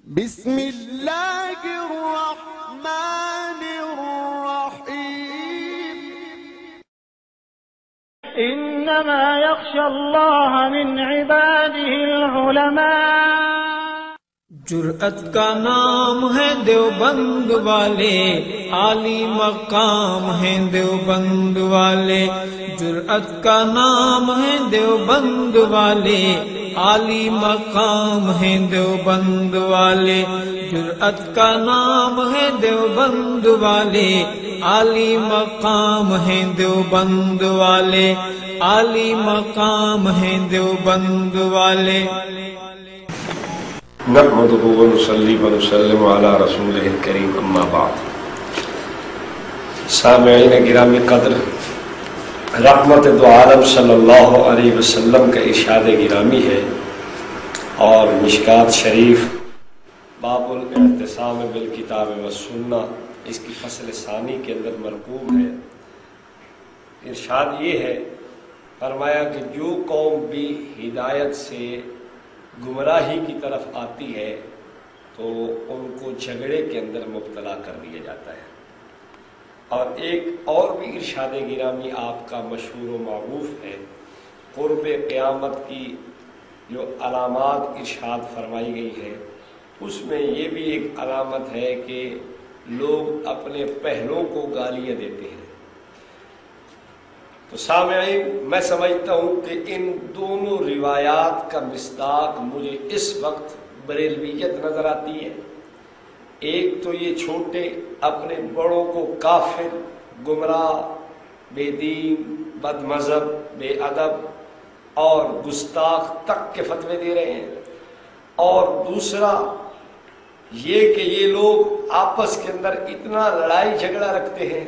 بسم اللہ الرحمن الرحیم انما یخشی اللہ من عباده العلماء۔ جرأت کا نام ہے دیوبند والے، عالی مقام ہے دیوبند والے۔ جرأت کا نام ہے دیوبند والے، عالی مقام ہے دیوبند والے۔ جرأت کا نام ہے دیوبند والے، عالی مقام ہے دیوبند والے، عالی مقام ہے دیوبند والے۔ نحمده ونصلي ونسلم على رسوله الكريم اما بعد۔ سامعین گرامی قدر، رحمت دو عالم صلی اللہ علیہ وسلم کا ارشاد گرامی ہے اور مشکات شریف باب الاعتصام بالکتاب والسنہ اس کی فصل ثانی کے اندر مرقوم ہے۔ ارشاد یہ ہے، فرمایا کہ جو قوم بھی ہدایت سے گمراہی کی طرف آتی ہے تو ان کو جھگڑے کے اندر مبتلا کر دیا جاتا ہے۔ اور ایک اور بھی ارشاد گرامی آپ کا مشہور و معروف ہے، قرب قیامت کی جو علامات ارشاد فرمائی گئی ہے اس میں یہ بھی ایک علامت ہے کہ لوگ اپنے پہلوں کو گالیاں دیتے ہیں۔ تو سامعین، میں سمجھتا ہوں کہ ان دونوں روایات کا مصداق مجھے اس وقت بریلویت نظر آتی ہے۔ ایک تو یہ چھوٹے اپنے بڑوں کو کافر، گمراہ، بے دین، بد مذہب، بے ادب اور گستاخ تک کے فتوے دے رہے ہیں، اور دوسرا یہ کہ یہ لوگ آپس کے اندر اتنا لڑائی جھگڑا رکھتے ہیں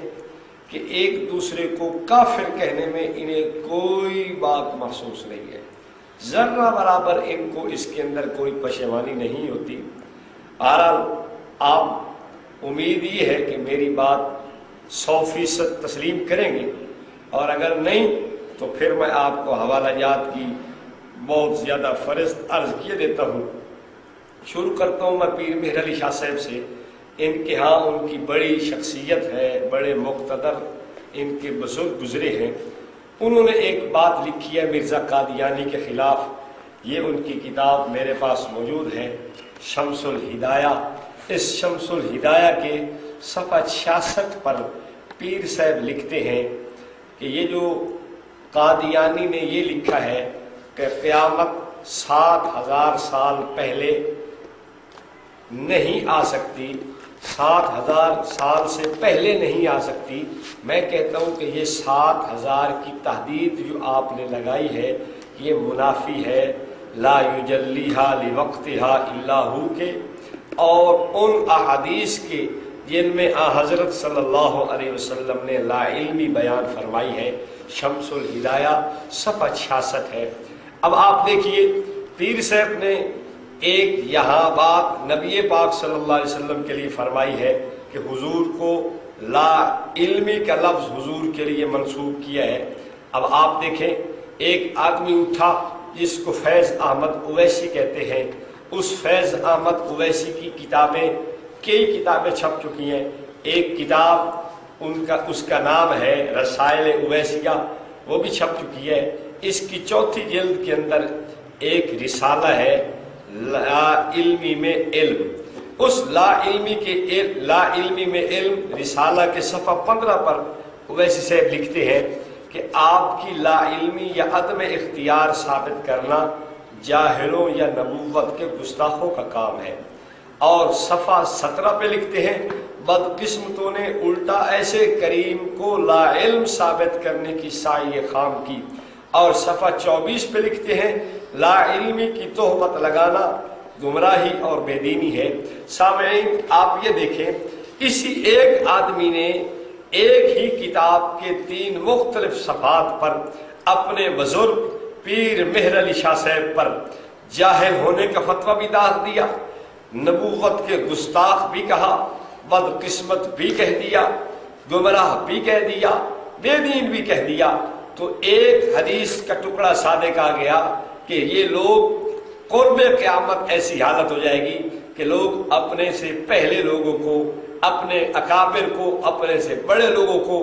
کہ ایک دوسرے کو کافر کہنے میں انہیں کوئی بات محسوس نہیں ہے، ذرہ برابر ان کو اس کے اندر کوئی پشیمانی نہیں ہوتی۔ بہرحال آپ امید یہ ہے کہ میری بات 100% تسلیم کریں گے، اور اگر نہیں تو پھر میں آپ کو حوالہ جات کی بہت زیادہ فہرست عرض کیے دیتا ہوں۔ شروع کرتا ہوں میں پیر مہر علی شاہ صاحب سے۔ ان کے ہاں ان کی بڑی شخصیت ہے، بڑے مقتدر ان کے بزرگ گزرے ہیں۔ انہوں نے ایک بات لکھی ہے مرزا قادیانی کے خلاف، یہ ان کی کتاب میرے پاس موجود ہے، شمس الہدایہ۔ اس شمس الہدایہ کے صفحہ 66 پر پیر صاحب لکھتے ہیں کہ یہ جو قادیانی نے یہ لکھا ہے کہ قیامت 7000 سال پہلے نہیں آ سکتی، 7000 سال سے پہلے نہیں آ سکتی۔ میں کہتا ہوں کہ یہ 7000 کی تحدید جو آپ نے لگائی ہے یہ منافی ہے لا یجلیہا لوقتہا الا ہو کے، اور ان احادیث کے جن میں حضرت صلی اللہ علیہ وسلم نے لا علمی بیان فرمائی ہے۔ شمس الہدایہ صفحہ 66 ہے۔ اب آپ دیکھیے پیر صاحب نے ایک یہاں بات نبی پاک صلی اللہ علیہ وسلم کے لیے فرمائی ہے کہ حضور کو لا علمی کا لفظ حضور کے لیے منسوب کیا ہے۔ اب آپ دیکھیں، ایک آدمی اٹھا جس کو فیض احمد اویسی کہتے ہیں، اس فیض احمد اویسی کی کتابیں، کئی کتابیں چھپ چکی ہیں۔ ایک کتاب اس کا نام ہے رسائل اویسیہ، وہ بھی چھپ چکی ہے۔ اس کی 4تھی جلد کے اندر ایک رسالہ ہے لا علمی میں علم۔ اس لا علمی میں علم رسالہ کے صفحہ 15 پر اویسی صاحب لکھتے ہیں کہ آپ کی لا علمی یا عدم اختیار ثابت کرنا جاہلوں یا نبوت کے گستاخوں کا کام ہے۔ اور صفحہ 17 پہ لکھتے ہیں بدقسمتوں نے الٹا ایسے کریم کو لا علم ثابت کرنے کی سعی خام کی۔ اور صفحہ 24 پہ لکھتے ہیں لا علمی کی تہمت لگانا گمراہی اور بے دینی ہے۔ سامعین، آپ یہ دیکھیں، اسی ایک آدمی نے ایک ہی کتاب کے 3 مختلف صفحات پر اپنے بزرگ پیر مہر علی شاہ صاحب پر جاہل ہونے کا فتویٰ بھی ڈال دیا، نبوت کے گستاخ بھی کہا، بدقسمت بھی کہہ دیا، گمراہ بھی کہہ دیا، بے دین بھی کہہ دیا۔ تو ایک حدیث کا ٹکڑا صادق آ گیا کہ یہ لوگ قرب قیامت ایسی حالت ہو جائے گی کہ لوگ اپنے سے پہلے لوگوں کو، اپنے اکابر کو، اپنے سے بڑے لوگوں کو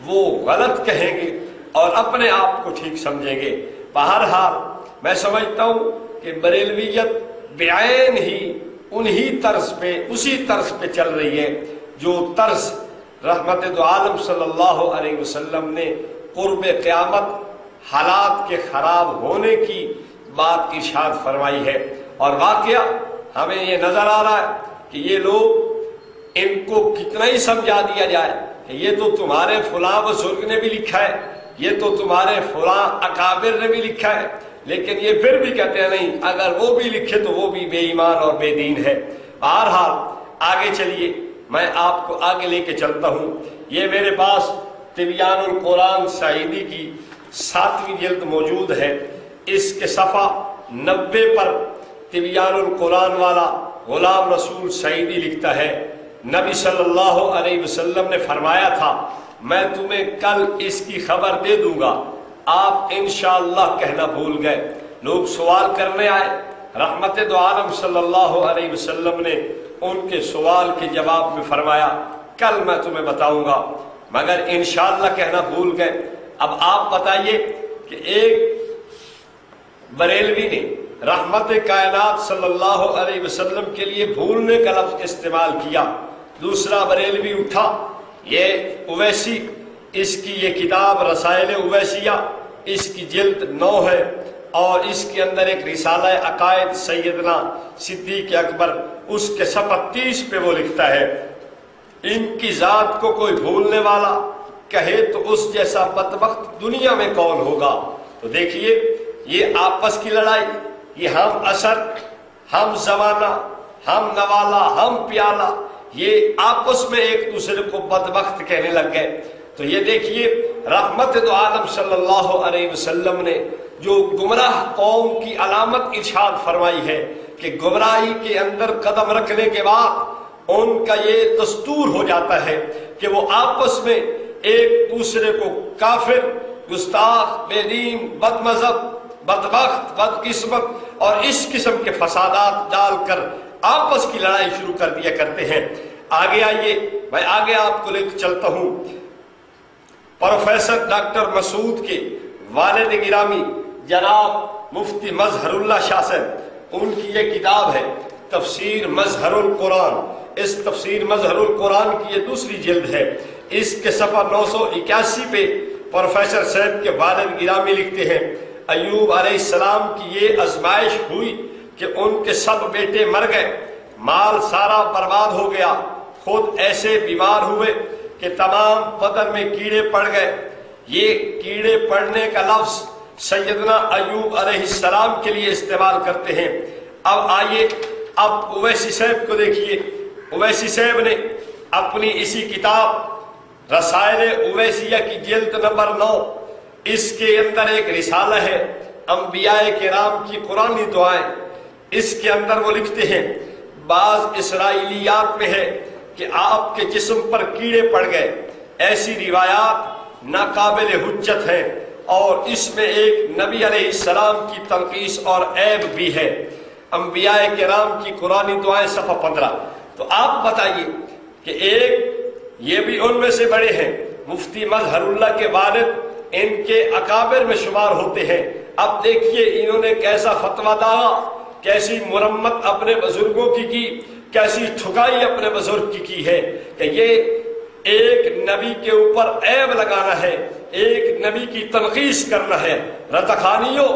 وہ غلط کہیں گے اور اپنے آپ کو ٹھیک سمجھیں گے۔ بہرحال میں سمجھتا ہوں کہ بریلویت بعین ہی انہی طرز پہ، اسی طرز پہ چل رہی ہے جو طرز رحمت دو عالم صلی اللہ علیہ وسلم نے قرب قیامت حالات کے خراب ہونے کی بات ارشاد فرمائی ہے۔ اور واقعہ ہمیں یہ نظر آ رہا ہے کہ یہ لوگ، ان کو کتنا ہی سمجھا دیا جائے کہ یہ تو تمہارے فلاں بزرگ نے بھی لکھا ہے، یہ تو تمہارے فلاں اکابر نے بھی لکھا ہے، لیکن یہ پھر بھی کہتے ہیں نہیں، اگر وہ بھی لکھے تو وہ بھی بے ایمان اور بے دین ہے۔ بہرحال آگے چلیے، میں آپ کو آگے لے کے چلتا ہوں۔ یہ میرے پاس تبیان القرآن سعیدی کی 7ویں جلد موجود ہے۔ اس کے صفحہ 90 پر تبیان القرآن والا غلام رسول سعیدی لکھتا ہے، نبی صلی اللہ علیہ وسلم نے فرمایا تھا میں تمہیں کل اس کی خبر دے دوں گا، آپ انشاءاللہ کہنا بھول گئے۔ لوگ سوال کرنے آئے، رحمت دو عالم صلی اللہ علیہ وسلم نے ان کے سوال کے جواب میں فرمایا کل میں تمہیں بتاؤں گا، مگر انشاءاللہ کہنا بھول گئے۔ اب آپ بتائیے کہ ایک بریلوی نے رحمت کائنات صلی اللہ علیہ وسلم کے لیے بھولنے کا لفظ استعمال کیا، دوسرا بریلوی اٹھا، یہ اویسی، اس کی یہ کتاب رسائل اویسیہ، اس کی جلد 9 ہے اور اس کے اندر ایک رسالہ عقائد سیدنا صدیق اکبر، اس کے صفحہ 30 پہ وہ لکھتا ہے ان کی ذات کو کوئی بھولنے والا کہے تو اس جیسا بدبخت دنیا میں کون ہوگا۔ تو دیکھیے یہ آپس کی لڑائی، یہ ہم اثر، ہم زمانہ، ہم نوالا، ہم پیالہ، یہ آپس میں ایک دوسرے کو بدبخت کہنے لگ گئے۔ تو یہ دیکھیے رحمت دو عالم صلی اللہ علیہ وسلم نے جو گمراہ قوم کی علامت ارشاد فرمائی ہے کہ گمراہی کے اندر قدم رکھنے کے بعد ان کا یہ دستور ہو جاتا ہے کہ وہ آپس میں ایک دوسرے کو کافر، گستاخ، بے دین، بد مذہب، بدبخت، بدقسمت اور اس قسم کے فسادات ڈال کر آپس کی لڑائی شروع کر دیا کرتے ہیں۔ آگے آئیے، میں آگے آپ کو لے کے چلتا ہوں۔ پروفیسر ڈاکٹر مسعود کے والد گرامی جناب مفتی مظہر اللہ شاہ صاحب، ان کی یہ کتاب ہے تفسیر مظہر القرآن۔ اس تفسیر مظہر القرآن کی یہ دوسری جلد ہے۔ اس کے صفحہ 981 پہ پروفیسر صاحب کے والد گرامی لکھتے ہیں ایوب علیہ السلام کی یہ آزمائش ہوئی کہ ان کے سب بیٹے مر گئے، مال سارا برباد ہو گیا، خود ایسے بیمار ہوئے کہ تمام بدن میں کیڑے پڑ گئے۔ یہ کیڑے پڑنے کا لفظ سیدنا ایوب علیہ السلام کے لیے استعمال کرتے ہیں۔ اب آئیے، اب اویسی صاحب کو دیکھیے۔ اویسی صاحب نے اپنی اسی کتاب رسائل اویسیہ کی جلد نمبر 9، اس کے اندر ایک رسالہ ہے انبیاء کرام کی قرآنی دعائیں۔ اس کے اندر وہ لکھتے ہیں بعض اسرائیلیات میں ہے کہ آپ کے جسم پر کیڑے پڑ گئے، ایسی روایات ناقابل حجت ہیں اور اس میں ایک نبی علیہ السلام کی تنقیص اور عیب بھی ہے۔ انبیاء کرام کی قرآنی دعائیں صفحہ 15۔ تو آپ بتائیے کہ ایک یہ بھی ان میں سے بڑے ہیں، مفتی مظہر اللہ کے والد ان کے اکابر میں شمار ہوتے ہیں۔ اب دیکھیے انہوں نے کیسا فتویٰ ڈالا، کیسی مرمت اپنے بزرگوں کی کیسی ٹھکائی اپنے بزرگ کی ہے کہ یہ ایک نبی کے اوپر عیب لگانا ہے، ایک نبی کی تنقیص کرنا ہے۔ رتخانیوں،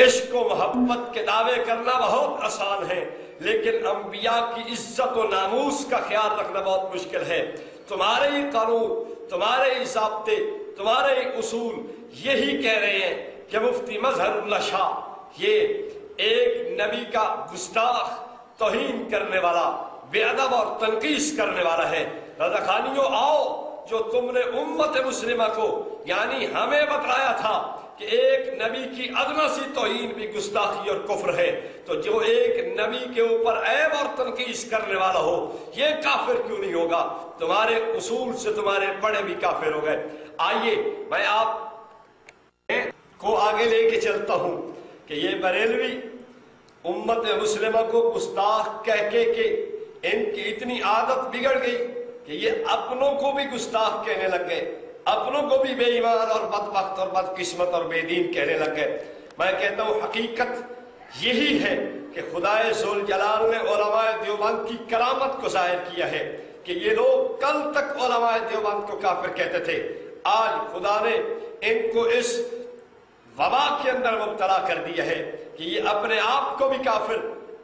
عشق و محبت کے دعوے کرنا بہت آسان ہے، لیکن انبیاء کی عزت و ناموس کا خیال رکھنا بہت مشکل ہے۔ تمہارے ہی قانون، تمہارے ہی ضابطے، تمہارے ہی اصول یہی کہہ رہے ہیں کہ مفتی مظہر اللہ شاہ یہ ایک نبی کا گستاخ، توہین کرنے والا، بے ادب اور تنقیص کرنے والا ہے۔ رضا خانیوں آؤ، جو تم نے امت مسلمہ کو یعنی ہمیں بتلایا تھا کہ ایک نبی کی ادنا سی توہین بھی گستاخی اور کفر ہے، تو جو ایک نبی کے اوپر عیب اور تنقیص کرنے والا ہو یہ کافر کیوں نہیں ہوگا؟ تمہارے اصول سے تمہارے بڑے بھی کافر ہو گئے۔ آئیے میں آپ کو آگے لے کے چلتا ہوں کہ یہ بریلوی امت مسلمہ کو گستاخ کہہ کے کہ ان کی اتنی عادت بگڑ گئی کہ یہ اپنوں کو بھی گستاخ کہنے لگ گئے، اپنوں کو بھی بے ایمان اور بدبخت اور بدقسمت اور بے دین کہنے لگ گئے۔ میں کہتا ہوں حقیقت یہی ہے کہ خدائے ذوالجلال نے علماء دیوبند کی کرامت کو ظاہر کیا ہے کہ یہ لوگ کل تک علماء دیوبند کو کافر کہتے تھے، آج خدا نے ان کو اس وبا کے اندر مبتلا کر دیا ہے کہ یہ اپنے آپ کو بھی کافر،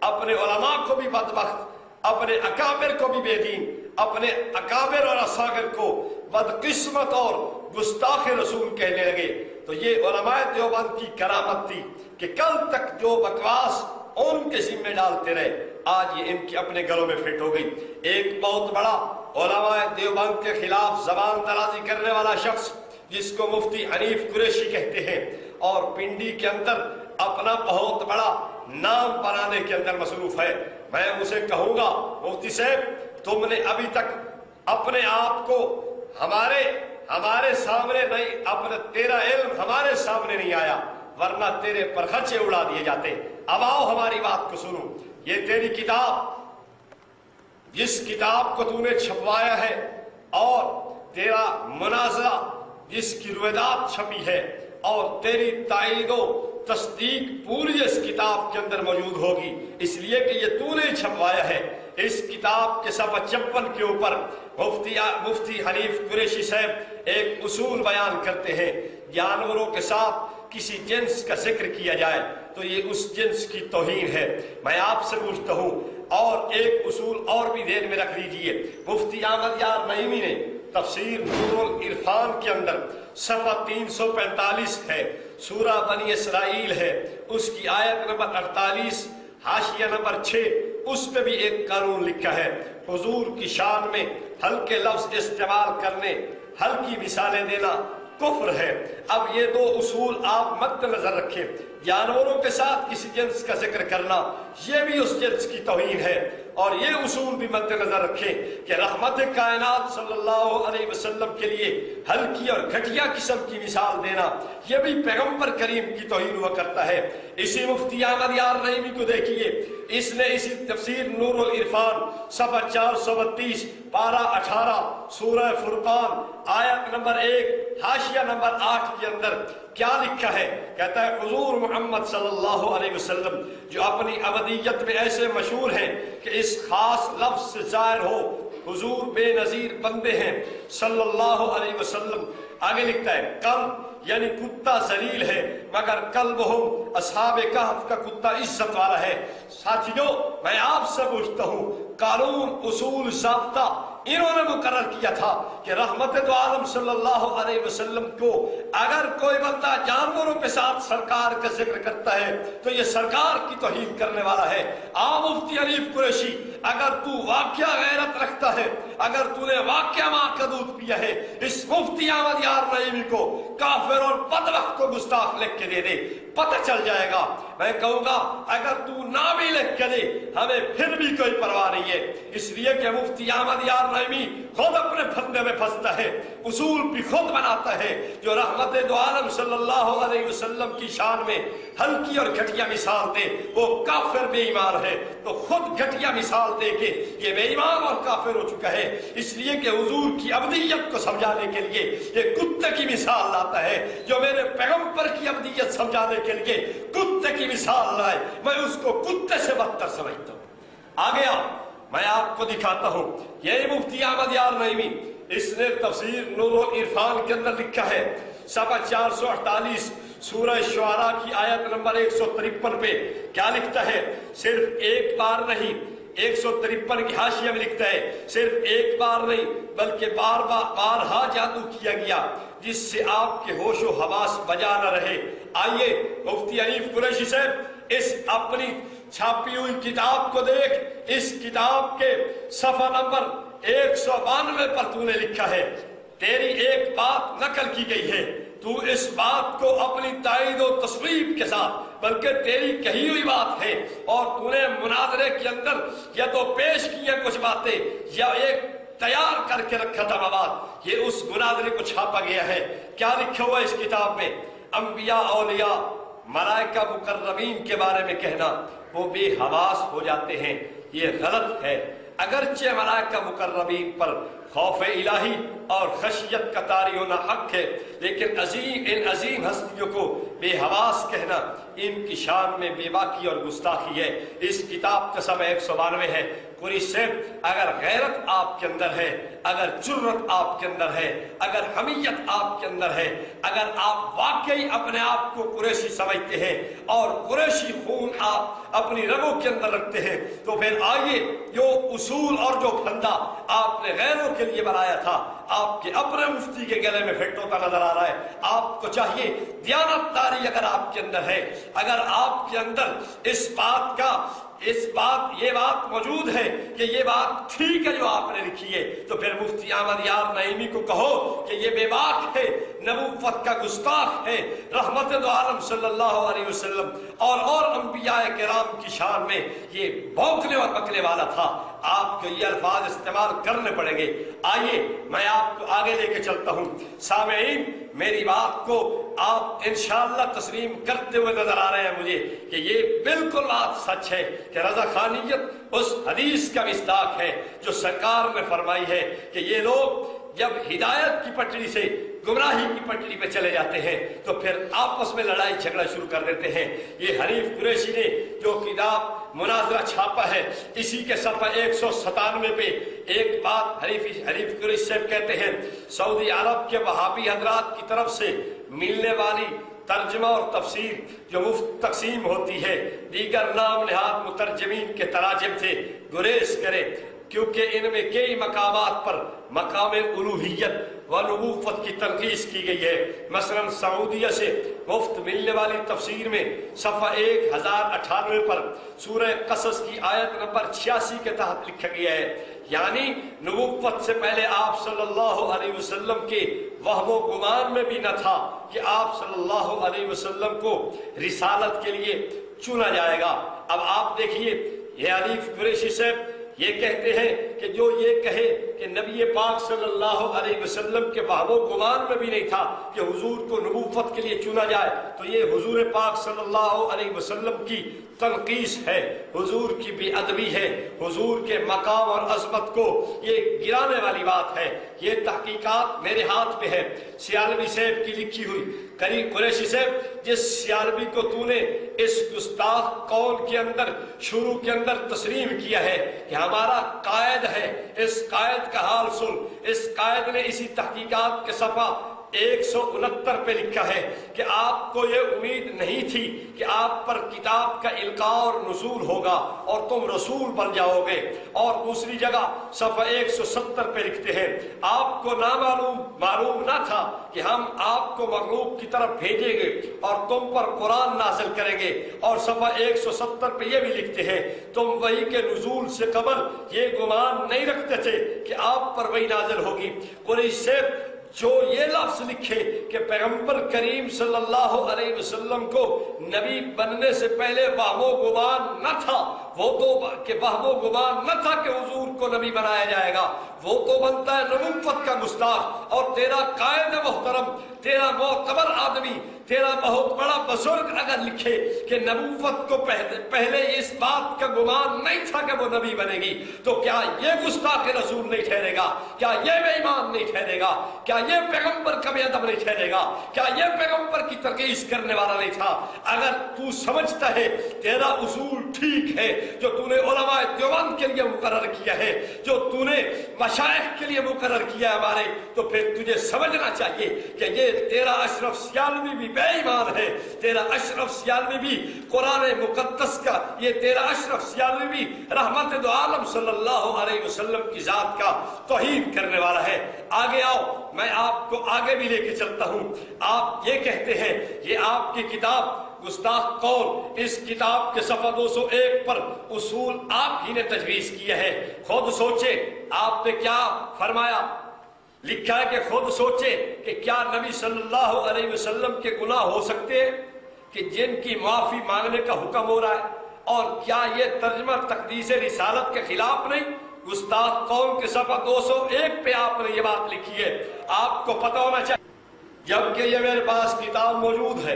اپنے علماء کو بھی بدبخت، اپنے اکابر کو بھی بے دین، اپنے اکابر اور اصاغر کو بدقسمت اور گستاخ رسول کہنے لگے۔ تو یہ علماء دیوبند کی کرامت تھی کہ کل تک جو بکواس ان کے ذمہ ڈالتے رہے، آج یہ ان کی اپنے گلوں میں فٹ ہو گئی۔ ایک بہت بڑا علماء دیوبند کے خلاف زبان درازی کرنے والا شخص جس کو مفتی حنیف قریشی کہتے ہیں اور پنڈی کے اندر اپنا بہت بڑا نام بنانے کے اندر مصروف ہے، میں اسے کہوں گا مفتی صاحب تم نے ابھی تک اپنے آپ کو ہمارے سامنے نہیں، اپنا تیرا علم ہمارے سامنے نہیں آیا، ورنہ تیرے پر خرچے اڑا دیے جاتے۔ اب آؤ ہماری بات کو سنو، یہ تیری کتاب، جس کتاب کو تو نے چھپوایا ہے اور تیرا مناظرہ جس کی روایات چھپی ہے اور تیری تائید و تصدیق پوری اس کتاب کے اندر موجود ہوگی، اس لیے کہ یہ تو نے چھپوایا ہے۔ اس کتاب کے صفحہ 56 کے اوپر مفتی حنیف قریشی صاحب ایک اصول بیان کرتے ہیں، جانوروں کے ساتھ کسی جنس کا ذکر کیا جائے تو یہ اس جنس کی توہین ہے۔ میں آپ سے پوچھتا ہوں اور ایک اصول اور بھی ذہن میں رکھ لیجئے، مفتی احمد یار نعیمی نے تفسیر نور العرفان کے اندر صفحہ 345 ہے، سورہ بنی اسرائیل ہے، اس کی آیت نمبر 48 حاشیہ نمبر 6، اس پہ بھی ایک قانون لکھا ہے، حضور کی شان میں ہلکے لفظ استعمال کرنے، ہلکی مثالیں دینا کفر ہے۔ اب یہ دو اصول آپ مد نظر رکھیں، جانوروں کے ساتھ کسی جنس کا ذکر کرنا یہ بھی اس جنس کی توہین ہے، اور یہ اصول بھی مد نظر رکھیں کہ رحمت کائنات صلی اللہ علیہ وسلم کے لیے ہلکی اور گھٹیا قسم کی مثال دینا یہ بھی پیغمبر کریم کی توہین ہوا کرتا ہے۔ اسی مفتی احمد یار نعیمی کو دیکھیے، اس نے اسی تفسیر نور العرفان صفحہ 432 پارہ 18 سورہ فرقان آیت نمبر 1 حاشیہ نمبر 8 کے اندر کیا لکھا ہے؟ کہتا ہے حضور محمد صلی اللہ علیہ وسلم جو اپنی ابدیت میں ایسے مشہور ہیں کہ اس خاص لفظ سے ظاہر ہو حضور بے نظیر بندے ہیں صلی اللہ علیہ وسلم۔ آگے لکھتا ہے کلب یعنی کتا ذلیل ہے مگر کلبہم اصحاب کہف کا کتا عزت والا ہے۔ ساتھیو میں آپ سے پوچھتا ہوں، قانون اصول ضابطہ انہوں نے مقرر کیا تھا کہ رحمت دو عالم صلی اللہ علیہ وسلم کو اگر کوئی بندہ جانوروں کے ساتھ سرکار کا ذکر کرتا ہے تو یہ سرکار کی توہین کرنے والا ہے۔ مفتی حنیف قریشی اگر تو واقعہ غیرت رکھتا ہے، اگر تو نے واقعہ ماں کا دودھ پیا ہے، اس مفتی احمد یار نعیمی کو کافر اور بدبخت کو گستاخ لکھ کے دے دے، پتہ چل جائے گا۔ میں کہوں گا اگر تو نہ بھی لکھ کے دے ہمیں پھر بھی کوئی پرواہ نہیں ہے، اس لیے کہ مفتی احمد یار نعیمی خود اپنے پھندے میں پھنستا ہے، اصول بھی خود بناتا ہے۔ جو رحمت دو عالم صلی اللہ علیہ وسلم کی شان میں ہلکی اور گھٹیا مثال دے وہ کافر بے ایمان ہے، تو خود گھٹیا مثال دے کے یہ بے ایمان اور کافر ہو چکا ہے، اس لیے کہ حضور کی ابدیت کو سمجھانے کے لیے یہ کتے کی مثال لاتا ہے۔ جو میرے پیغمبر کی ابدیت سمجھانے کے لیے کتے کی مثال لائے میں اس کو کتے سے بدتر سمجھتا ہوں۔ آگے میں آپ کو دکھاتا ہوں، یہی مفتی احمد یار نعیمی اس نے تفسیر نور العرفان کے اندر لکھا ہے صفحہ 448 سورہ شعراء کی آیت نمبر 153 پہ کیا لکھتا ہے؟ صرف ایک بار نہیں، 153 کی حاشیہ میں لکھتا ہے صرف ایک بار نہیں بلکہ بارہا جادو کیا گیا جس سے آپ کے ہوش و حواس بجا نہ رہے۔ آئیے مفتی حنیف قریشی صاحب اس اپنی چھاپی ہوئی کتاب کو دیکھ، اس کتاب کے صفحہ نمبر 192 پر تو نے لکھا ہے، تیری ایک بات نقل کی گئی ہے، تو اس بات کو اپنی تائید و تصویب کے ساتھ بلکہ تیری کہی ہوئی بات ہے، اور تو نے مناظرے کے اندر یا تو پیش کیا کچھ باتیں یا ایک تیار کر کے رکھا تھا مواد، یہ اس مناظرے کو چھاپا گیا ہے۔ کیا لکھا ہوا اس کتاب میں؟ انبیاء اولیاء ملائکہ مقربین کے بارے میں کہنا، وہ بے حواس ہو جاتے ہیں، یہ غلط ہے۔ اگرچہ ملائکہ مقربین پر خوف الہی اور خشیت کا طاری ہونا حق ہے، لیکن ان عظیم ہستیوں کو بے حواس کہنا ان کی شان میں بے باکی اور گستاخی ہے۔ اس کتاب کا صفحہ 192 ہے۔ قریش سے اگر غیرت آپ کے اندر ہے، اگر جرت آپ کے اندر ہے، اگر حمیت آپ کے اندر ہے، اگر آپ واقعی اپنے آپ کو قریشی سمجھتے ہیں اور قریشی خون آپ اپنی رگوں کے اندر رکھتے ہیں، تو پھر آئیے جو اصول اور جو پھندا آپ نے غیروں کے لیے بنایا تھا آپ کے اپنے مفتی کے گلے میں فٹ ہوتا نظر آ رہا ہے۔ آپ کو چاہیے دیانت داری اگر آپ کے اندر ہے، اگر آپ کے اندر یہ بات موجود ہے کہ یہ بات ٹھیک ہے جو آپ نے لکھی ہے، تو پھر مفتی احمد یار نعیمی کو کہو کہ یہ بے باک ہے، نبوت کا گستاخ ہے، رحمت دو عالم صلی اللہ علیہ وسلم اور انبیاء کرام کی شان میں یہ بھونکنے اور بکنے والا تھا۔ آپ کو یہ الفاظ استعمال کرنے پڑیں گے۔ آئیے میں آپ کو آگے لے کے چلتا ہوں۔ سامعین، میری بات کو آپ انشاءاللہ تسلیم کرتے ہوئے نظر آ رہے ہیں مجھے کہ یہ بالکل بات سچ ہے کہ رضا خانیت اس حدیث کا مصداق ہے جو سرکار نے فرمائی ہے کہ یہ لوگ جب ہدایت کی پٹڑی سے گمراہی کی پٹڑی پہ چلے جاتے ہیں تو پھر آپس میں لڑائی جھگڑا شروع کر دیتے ہیں۔ یہ حریف قریشی نے جو کتاب مناظرہ چھاپا ہے، اسی کے صفحہ 197 پہ ایک بات حریف قریشی صاحب کہتے ہیں، سعودی عرب کے وہابی حضرات کی طرف سے ملنے والی ترجمہ اور تفسیر جو مفت تقسیم ہوتی ہے، دیگر نام نہاد مترجمین کے تراجم سے گریز کرے، کیونکہ ان میں کئی مقامات پر مقام الوہیت و نبوت کی تنقیص کی گئی ہے۔ مثلا سعودیہ سے مفت ملنے والی تفسیر میں صفحہ 1098 پر سورہ قصص کی آیت نمبر 86 کے تحت لکھا گیا ہے، یعنی نبوت سے پہلے آپ صلی اللہ علیہ وسلم کے وہم و گمان میں بھی نہ تھا کہ آپ صلی اللہ علیہ وسلم کو رسالت کے لیے چنا جائے گا۔ اب آپ دیکھیے، یہ حریف قریشی صاحب یہ کہتے ہیں کہ جو یہ کہے کہ نبی پاک صلی اللہ علیہ وسلم کے وہم و گمان میں بھی نہیں تھا کہ حضور کو نبوت کے لیے چنا جائے، تو یہ حضور پاک صلی اللہ علیہ وسلم کی تنقیص ہے، حضور کی بے ادبی ہے، حضور کے مقام اور عظمت کو یہ گرانے والی بات ہے۔ یہ تحقیقات میرے ہاتھ پہ ہے، سیالوی صاحب کی لکھی ہوئی۔ قریشی صاحب، جس سیالوی کو تو نے اس گستاخ قول کے اندر شروع کے اندر تسلیم کیا ہے کہ ہمارا قائد ہے، اس قائد کا حال سن۔ اس قائد نے اسی تحقیقات کے صفحہ 169 پہ لکھا ہے کہ آپ کو یہ امید نہیں تھی کہ آپ پر کتاب کا القاء اور نزول ہوگا اور تم رسول بن جاؤ گے، اور دوسری جگہ صفحہ 170 پہ لکھتے ہیں آپ کو معلوم نہ تھا کہ ہم آپ کو مغلوب کی طرف بھیجیں گے اور تم پر قرآن نازل کریں گے، اور صفحہ 170 پہ یہ بھی لکھتے ہیں تم وحی کے نزول سے قبل یہ گمان نہیں رکھتے تھے کہ آپ پر وحی نازل ہوگی۔ قریش سے جو یہ لفظ لکھے کہ پیغمبر کریم صلی اللہ علیہ وسلم کو نبی بننے سے پہلے وہم و گمان نہ تھا، وہ تو کہ وہم و گمان نہ تھا کہ حضور کو نبی بنایا جائے گا، وہ تو بنتا ہے نبوت کا گستاخ۔ اور تیرا قائد محترم، تیرا معتبر آدمی، تیرا بہت بڑا بزرگ اگر لکھے کہ نبوت کو پہلے اس بات کا گمان نہیں تھا کہ وہ نبی بنے گی، تو کیا یہ گستاخ رسول نہیں ٹھہرے گا؟ کیا یہ بے ایمان نہیں ٹھہرے گا؟ کیا یہ پیغمبر کا بے ادب نہیں ٹھہرے گا؟ کیا یہ پیغمبر کی تنقید کرنے والا نہیں تھا؟ اگر تو سمجھتا ہے تیرا اصول ٹھیک ہے جو تو نے علماء دیوبند کے لیے مقرر کیا ہے، جو تو نے مشائخ کے لیے مقرر کیا ہے ہمارے، تو پھر تجھے سمجھنا چاہیے کہ یہ تیرا اشرف سیالوی بھی بے ایمان ہے، تیرا اشرف سیالوی بھی قرآن مقدس کا، یہ تیرا اشرف سیالوی بھی رحمت دو عالم صلی اللہ علیہ وسلم کی ذات کا توہین کرنے والا ہے۔ آگے آؤ، میں آپ کو آگے بھی لے کے چلتا ہوں۔ آپ یہ کہتے ہیں یہ آپ کی کتاب گستاخ قول، اس کتاب کے صفحہ 201 پر اصول آپ ہی نے تجویز کیا ہے۔ خود سوچے آپ نے کیا فرمایا، لکھا ہے کہ خود سوچے کہ کیا نبی صلی اللہ علیہ وسلم کے گناہ ہو سکتے ہیں کہ جن کی معافی مانگنے کا حکم ہو رہا ہے، اور کیا یہ ترجمہ تقدیس رسالت کے خلاف نہیں؟ گستاخ قول کے صفحہ 201 پہ آپ نے یہ بات لکھی ہے۔ آپ کو پتہ ہونا چاہیے، جبکہ یہ میرے پاس کتاب موجود ہے،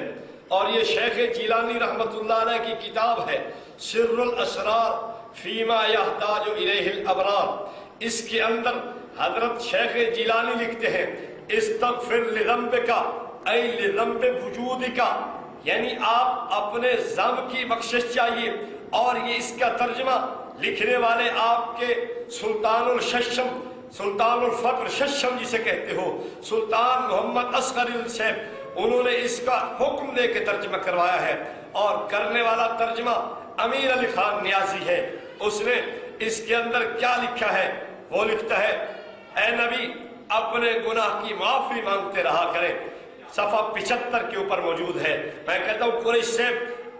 اور یہ شیخ جیلانی رحمت اللہ علیہ کی کتاب ہے سر الاسرار فیما یحتاج الیہ الابرار. اس کے اندر حضرت شیخ جیلانی لکھتے ہیں استغفر لذنبک ای لذنب وجودک، یعنی آپ اپنے ذنب کی بخشش چاہیے. اور یہ اس کا ترجمہ لکھنے والے آپ کے سلطان الششم، سلطان الفقر ششم جسے کہتے ہو، سلطان محمد اصغر الشیخ، انہوں نے اس کا حکم دے کے ترجمہ کروایا ہے. اور کرنے والا ترجمہ امیر علی خان نیازی ہے. اس نے اس کے اندر کیا لکھا ہے؟ وہ لکھتا ہے اے نبی اپنے گناہ کی معافی مانگتے رہا کریں. صفحہ 75 کے اوپر موجود ہے. میں کہتا ہوں قریش سے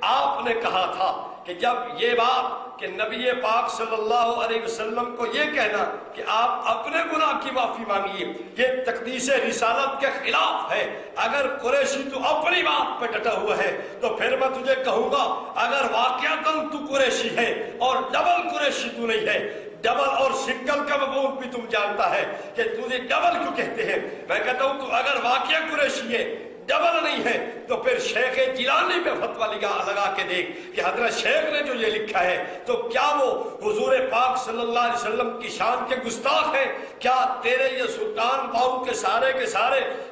آپ نے کہا تھا کہ جب یہ بات کہ نبی پاک صلی اللہ علیہ وسلم کو یہ کہنا کہ آپ اپنے گناہ کی معافی مانگیے، یہ تقدیس رسالت کے خلاف ہے. اگر قریشی تو اپنی بات پہ ڈٹا ہوا ہے تو پھر میں تجھے کہوں گا اگر واقعتاً تو قریشی ہے اور ڈبل قریشی تو نہیں ہے، ڈبل اور سنگل کا مفہوم بھی تم جانتا ہے کہ تجھے ڈبل کیوں کہتے ہیں. میں کہتا ہوں تو اگر واقعہ قریشی ہے ڈبل نہیں ہے تو پھر شیخ جیلانی پہ فتویٰ لگا کے دیکھ کہ حضرت شیخ نے جو یہ لکھا ہے تو کیا وہ حضور پاک صلی اللہ علیہ وسلم کی شان کے گستاخ ہیں؟ کیا تیرے یہ سلطان باؤ کے سارے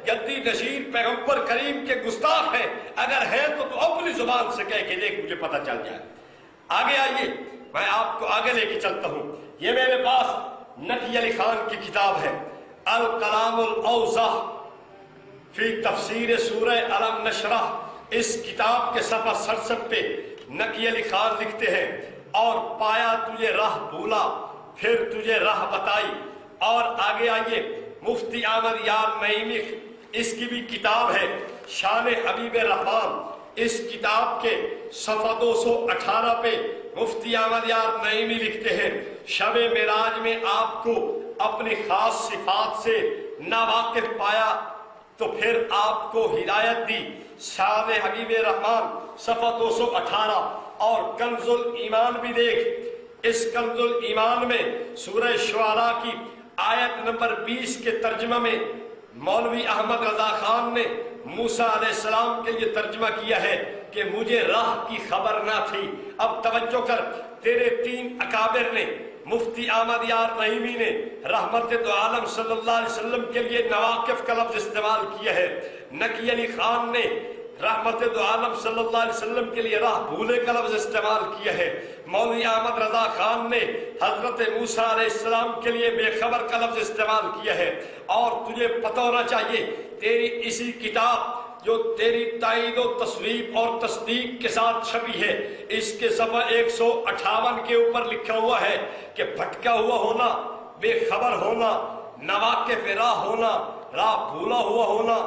گدی نشین پیغمبر کریم کے گستاخ ہیں؟ اگر ہے تو اپنی زبان سے کہہ کے دیکھ، مجھے پتہ چل جائے. آگے آئیے، میں آپ کو آگے لے کے چلتا ہوں. یہ میرے پاس نقی علی خان کی کتاب ہے الکلام الاوضح فی تفسیر سورہ علم نشرح. اس کتاب کے صفحہ 67 پہ نقی علی خان لکھتے ہیں اور پایا تجھے راہ بھولا پھر تجھے راہ بتائی. اور آگے آئیے مفتی احمد یار نعیمی، اس کی بھی کتاب ہے شان حبیب رحمان. اس کتاب کے صفحہ 218 پہ مفتی احمد یار نعیمی لکھتے ہیں شب معراج میں آپ کو اپنی خاص صفات سے ناواقف پایا تو پھر آپ کو ہدایت دی. شان حبیب رحمان صفحہ 218. اور کنز الایمان بھی دیکھ. اس کنز الایمان میں سورہ شعراء کی آیت نمبر 20 کے ترجمہ میں مولوی احمد رضا خان نے موسیٰ علیہ السلام کے لیے ترجمہ کیا ہے کہ مجھے راہ کی خبر نہ تھی. اب توجہ کر، تیرے 3 اکابر نے، مفتی احمد یار نعیمی نے رحمت دو عالم صلی اللہ علیہ وسلم کے لیے نواقف کا لفظ استعمال کیا ہے. نقی علی خان نے رحمت دو عالم صلی اللہ علیہ وسلم کے لیے راہ بھولے کا لفظ استعمال کیا ہے. مولوی احمد رضا خان نے حضرت موسیٰ علیہ السلام کے لیے بے خبر کا لفظ استعمال کیا ہے. اور تجھے پتہ ہونا چاہیے تیری اسی کتاب جو تیری تائید و تصویب اور تصدیق کے ساتھ چھپی ہے، اس کے صفحہ 158 کے اوپر لکھا ہوا ہے کہ بھٹکا ہوا ہونا، بے خبر ہونا، نواقف راہ ہونا، راہ بھولا ہوا ہونا،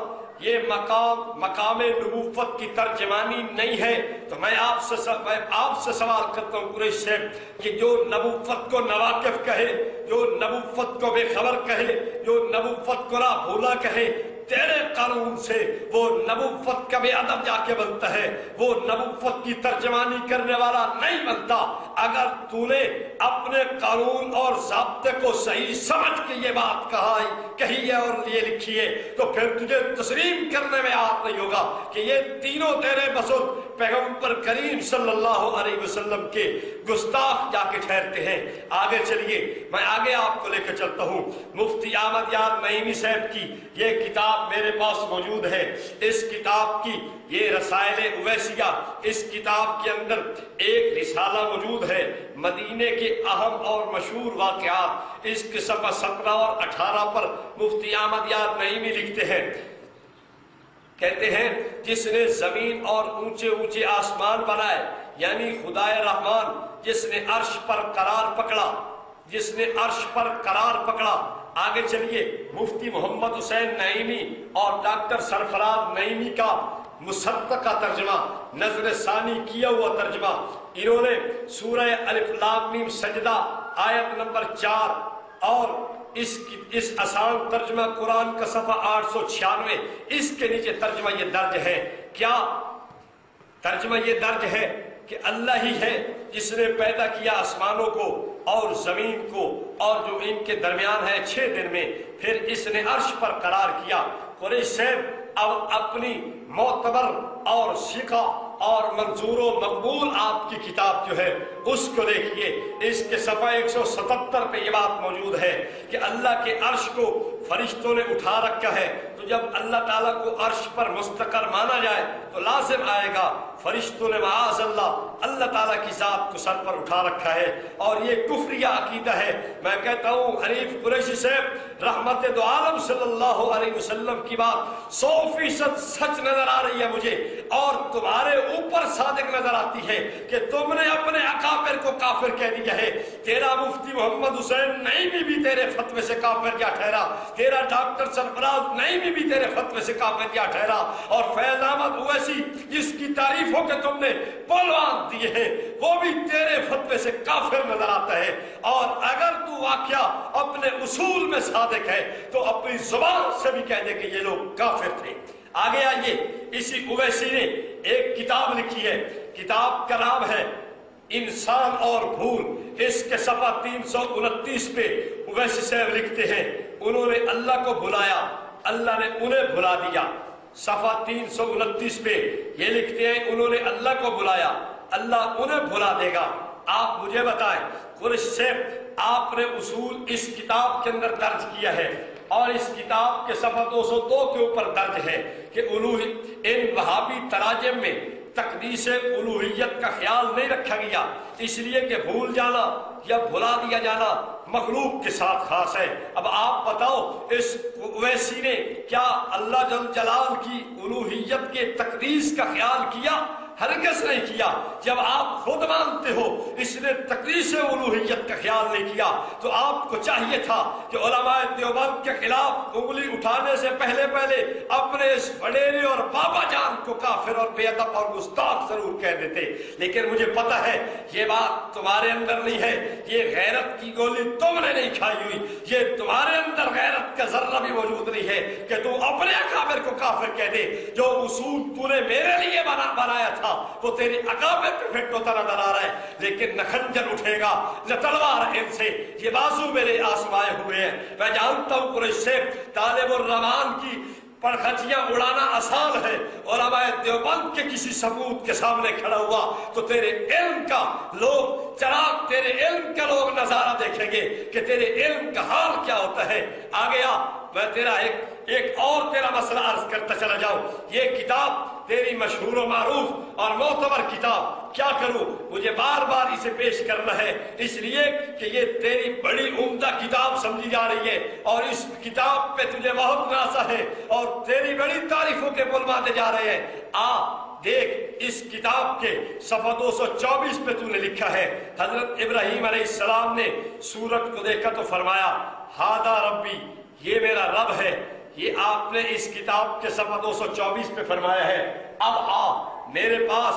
یہ مقام نبوت کی ترجمانی نہیں ہے. تو میں آپ سے سوال کرتا ہوں قریش سے کہ جو نبوت کو نواقف کہے، جو نبوت کو بے خبر کہے، جو نبوت کو راہ بھولا کہے، تیرے قانون سے وہ نبوت کا بے ادب جا کے بنتا ہے، وہ نبوت کی ترجمانی کرنے والا نہیں بنتا. اگر تو نے اپنے قانون اور ضابطے کو صحیح سمجھ کے یہ بات کہی ہے اور یہ لکھی ہے تو پھر تجھے تسلیم کرنے میں آپ نہیں ہوگا کہ یہ تینوں تیرے بزرگ پیغمبر کریم صلی اللہ علیہ وسلم کے گستاخ جا کے ٹھہرتے ہیں. آگے چلیے، میں آگے آپ کو لے کے چلتا ہوں. مفتی احمد یار نعیمی صاحب کی یہ کتاب میرے پاس موجود ہے. اس کتاب کی یہ رسائل اویسیہ، اس کتاب کے اندر ایک رسالہ موجود ہے مدینے کے اہم اور مشہور واقعات. اس کے صفحہ 17 اور 18 پر مفتی احمد یار نعیمی لکھتے ہیں، کہتے ہیں جس نے زمین اور اونچے اونچے آسمان بنائے، یعنی خدائے رحمان جس نے عرش پر قرار پکڑا، جس نے عرش پر قرار پکڑا. آگے چلیے، مفتی محمد حسین نعیمی اور ڈاکٹر سرفراز نعیمی کا مصدقہ ترجمہ، نظر ثانی کیا ہوا ترجمہ، انہوں نے سورہ الف لام میم سجدہ آیت نمبر 4 اور اس آسان ترجمہ قرآن کا صفحہ 896، اس کے نیچے ترجمہ یہ درج ہے. کیا ترجمہ یہ درج ہے کہ اللہ ہی ہے جس نے پیدا کیا آسمانوں کو اور زمین کو اور جو ان کے درمیان ہے 6 دن میں، پھر اس نے عرش پر قرار کیا. قریش صاحب اب اپنی معتبر اور سیکھا اور منظور و مقبول آپ کی کتاب جو ہے اس کو دیکھیے، اس کے صفحہ 177 پہ یہ بات موجود ہے کہ اللہ کے عرش کو فرشتوں نے اٹھا رکھا ہے۔ تو جب اللہ تعالیٰ کو عرش پر مستقر مانا جائے تو لازم آئے گا فرشتوں نے معاذ اللہ تعالیٰ کی ذات کو سر پر اٹھا رکھا ہے، اور یہ کفریہ عقیدہ ہے۔ میں کہتا ہوں حنیف قریشی صاحب رحمت دو عالم صلی اللہ علیہ وسلم کی بات 100% سچ نظر آ رہی ہے مجھے، اور تمہارے اوپر صادق نظر آتی ہے کہ تم نے اپنے اکابر کو کافر کہہ دیا ہے۔ تیرا مفتی محمد حسین نعیمی بھی تیرے فتوے سے کافر کیا ٹھہرا، تیرا ڈاکٹر سرفراز نعیمی بھی تیرے فتوے سے کافر کیا ٹھہرا، اور فیض احمد اویسی جس کی تعریفوں کے تم نے بولوان دیے ہیں وہ بھی تیرے فتوے سے کافر نظر آتا ہے۔ اور اگر تو واقعہ اپنے اصول میں صادق ہے تو اپنی زبان سے بھی کہہ دے کہ یہ لوگ کافر تھے۔ آگے آئیے، اسی اویسی نے ایک کتاب لکھی ہے، کتاب کا نام ہے انسان اور بھول۔ اس کے صفحہ 329 پہ اویسی صاحب لکھتے ہیں انہوں نے اللہ کو بھلایا، اللہ نے انہیں بھلا دیا۔ صفحہ 329 پہ یہ لکھتے ہیں انہوں نے اللہ کو بلایا، اللہ انہیں بھلا دے گا۔ آپ مجھے بتائیں قریشی صاحب، آپ نے اصول اس کتاب کے اندر درج کیا ہے، اور اس کتاب کے صفحہ 202 کے اوپر درج ہے کہ ان وہابی تراجم میں تقدیس الوہیت کا خیال نہیں رکھا گیا، اس لیے کہ بھول جانا یا بھلا دیا جانا مخلوق کے ساتھ خاص ہے۔ اب آپ بتاؤ اس اویسی نے کیا اللہ جل جلال کی الوہیت کے تقدیس کا خیال کیا؟ ہرگز نہیں کیا۔ جب آپ خود مانتے ہو اس نے تقدیس الوہیت کا خیال نہیں کیا تو آپ کو چاہیے تھا کہ علماء دیوبند کے خلاف انگلی اٹھانے سے پہلے اپنے اس وڈیرے اور بابا جان کو کافر اور بے ادب اور گستاخ ضرور کہہ دیتے، لیکن مجھے پتا ہے یہ بات تمہارے اندر نہیں ہے، یہ غیرت کی گولی تم نے نہیں کھائی ہوئی، یہ تمہارے اندر غیرت کا ذرہ بھی موجود نہیں ہے کہ تم اپنے اکابر کو کافر کہہ دے۔ جو اصول تو نے میرے لیے بنایا تھا وہ تیری اکابر پہ فٹ ہوتا نظر آ رہا ہے، لیکن نہ خنجر اٹھے گا نہ تلوار ان سے، یہ بازو میرے آسمائے ہوئے ہیں۔ میں جانتا ہوں قریش سے طالب الرحمان کی پرخچیاں اڑانا آسان ہے، علماء دیوبند کے کسی ثبوت کے سامنے کھڑا ہوا تو تیرے علم کا لوگ نظارہ دیکھیں گے کہ تیرے علم کا حال کیا ہوتا ہے۔ آگے آ، میں تیرا ایک اور تیرا مسئلہ عرض کرتا چلا جاؤں۔ یہ کتاب تیری مشہور و معروف اور معتبر کتاب، کیا کروں مجھے بار بار اسے پیش کرنا ہے، اس لیے کہ یہ تیری بڑی عمدہ کتاب سمجھی جا رہی ہے، اور اس کتاب پہ تجھے بہت نازا ہے اور تیری بڑی تعریفوں کے پل باندھے جا رہے ہیں۔ دیکھ اس کتاب کے صفحہ 224 پہ تو نے لکھا ہے حضرت ابراہیم علیہ السلام نے سورج کو دیکھا تو فرمایا ہاذا ربی، یہ میرا رب ہے۔ یہ آپ نے اس کتاب کے صفحہ 224 پہ فرمایا ہے۔ اب میرے پاس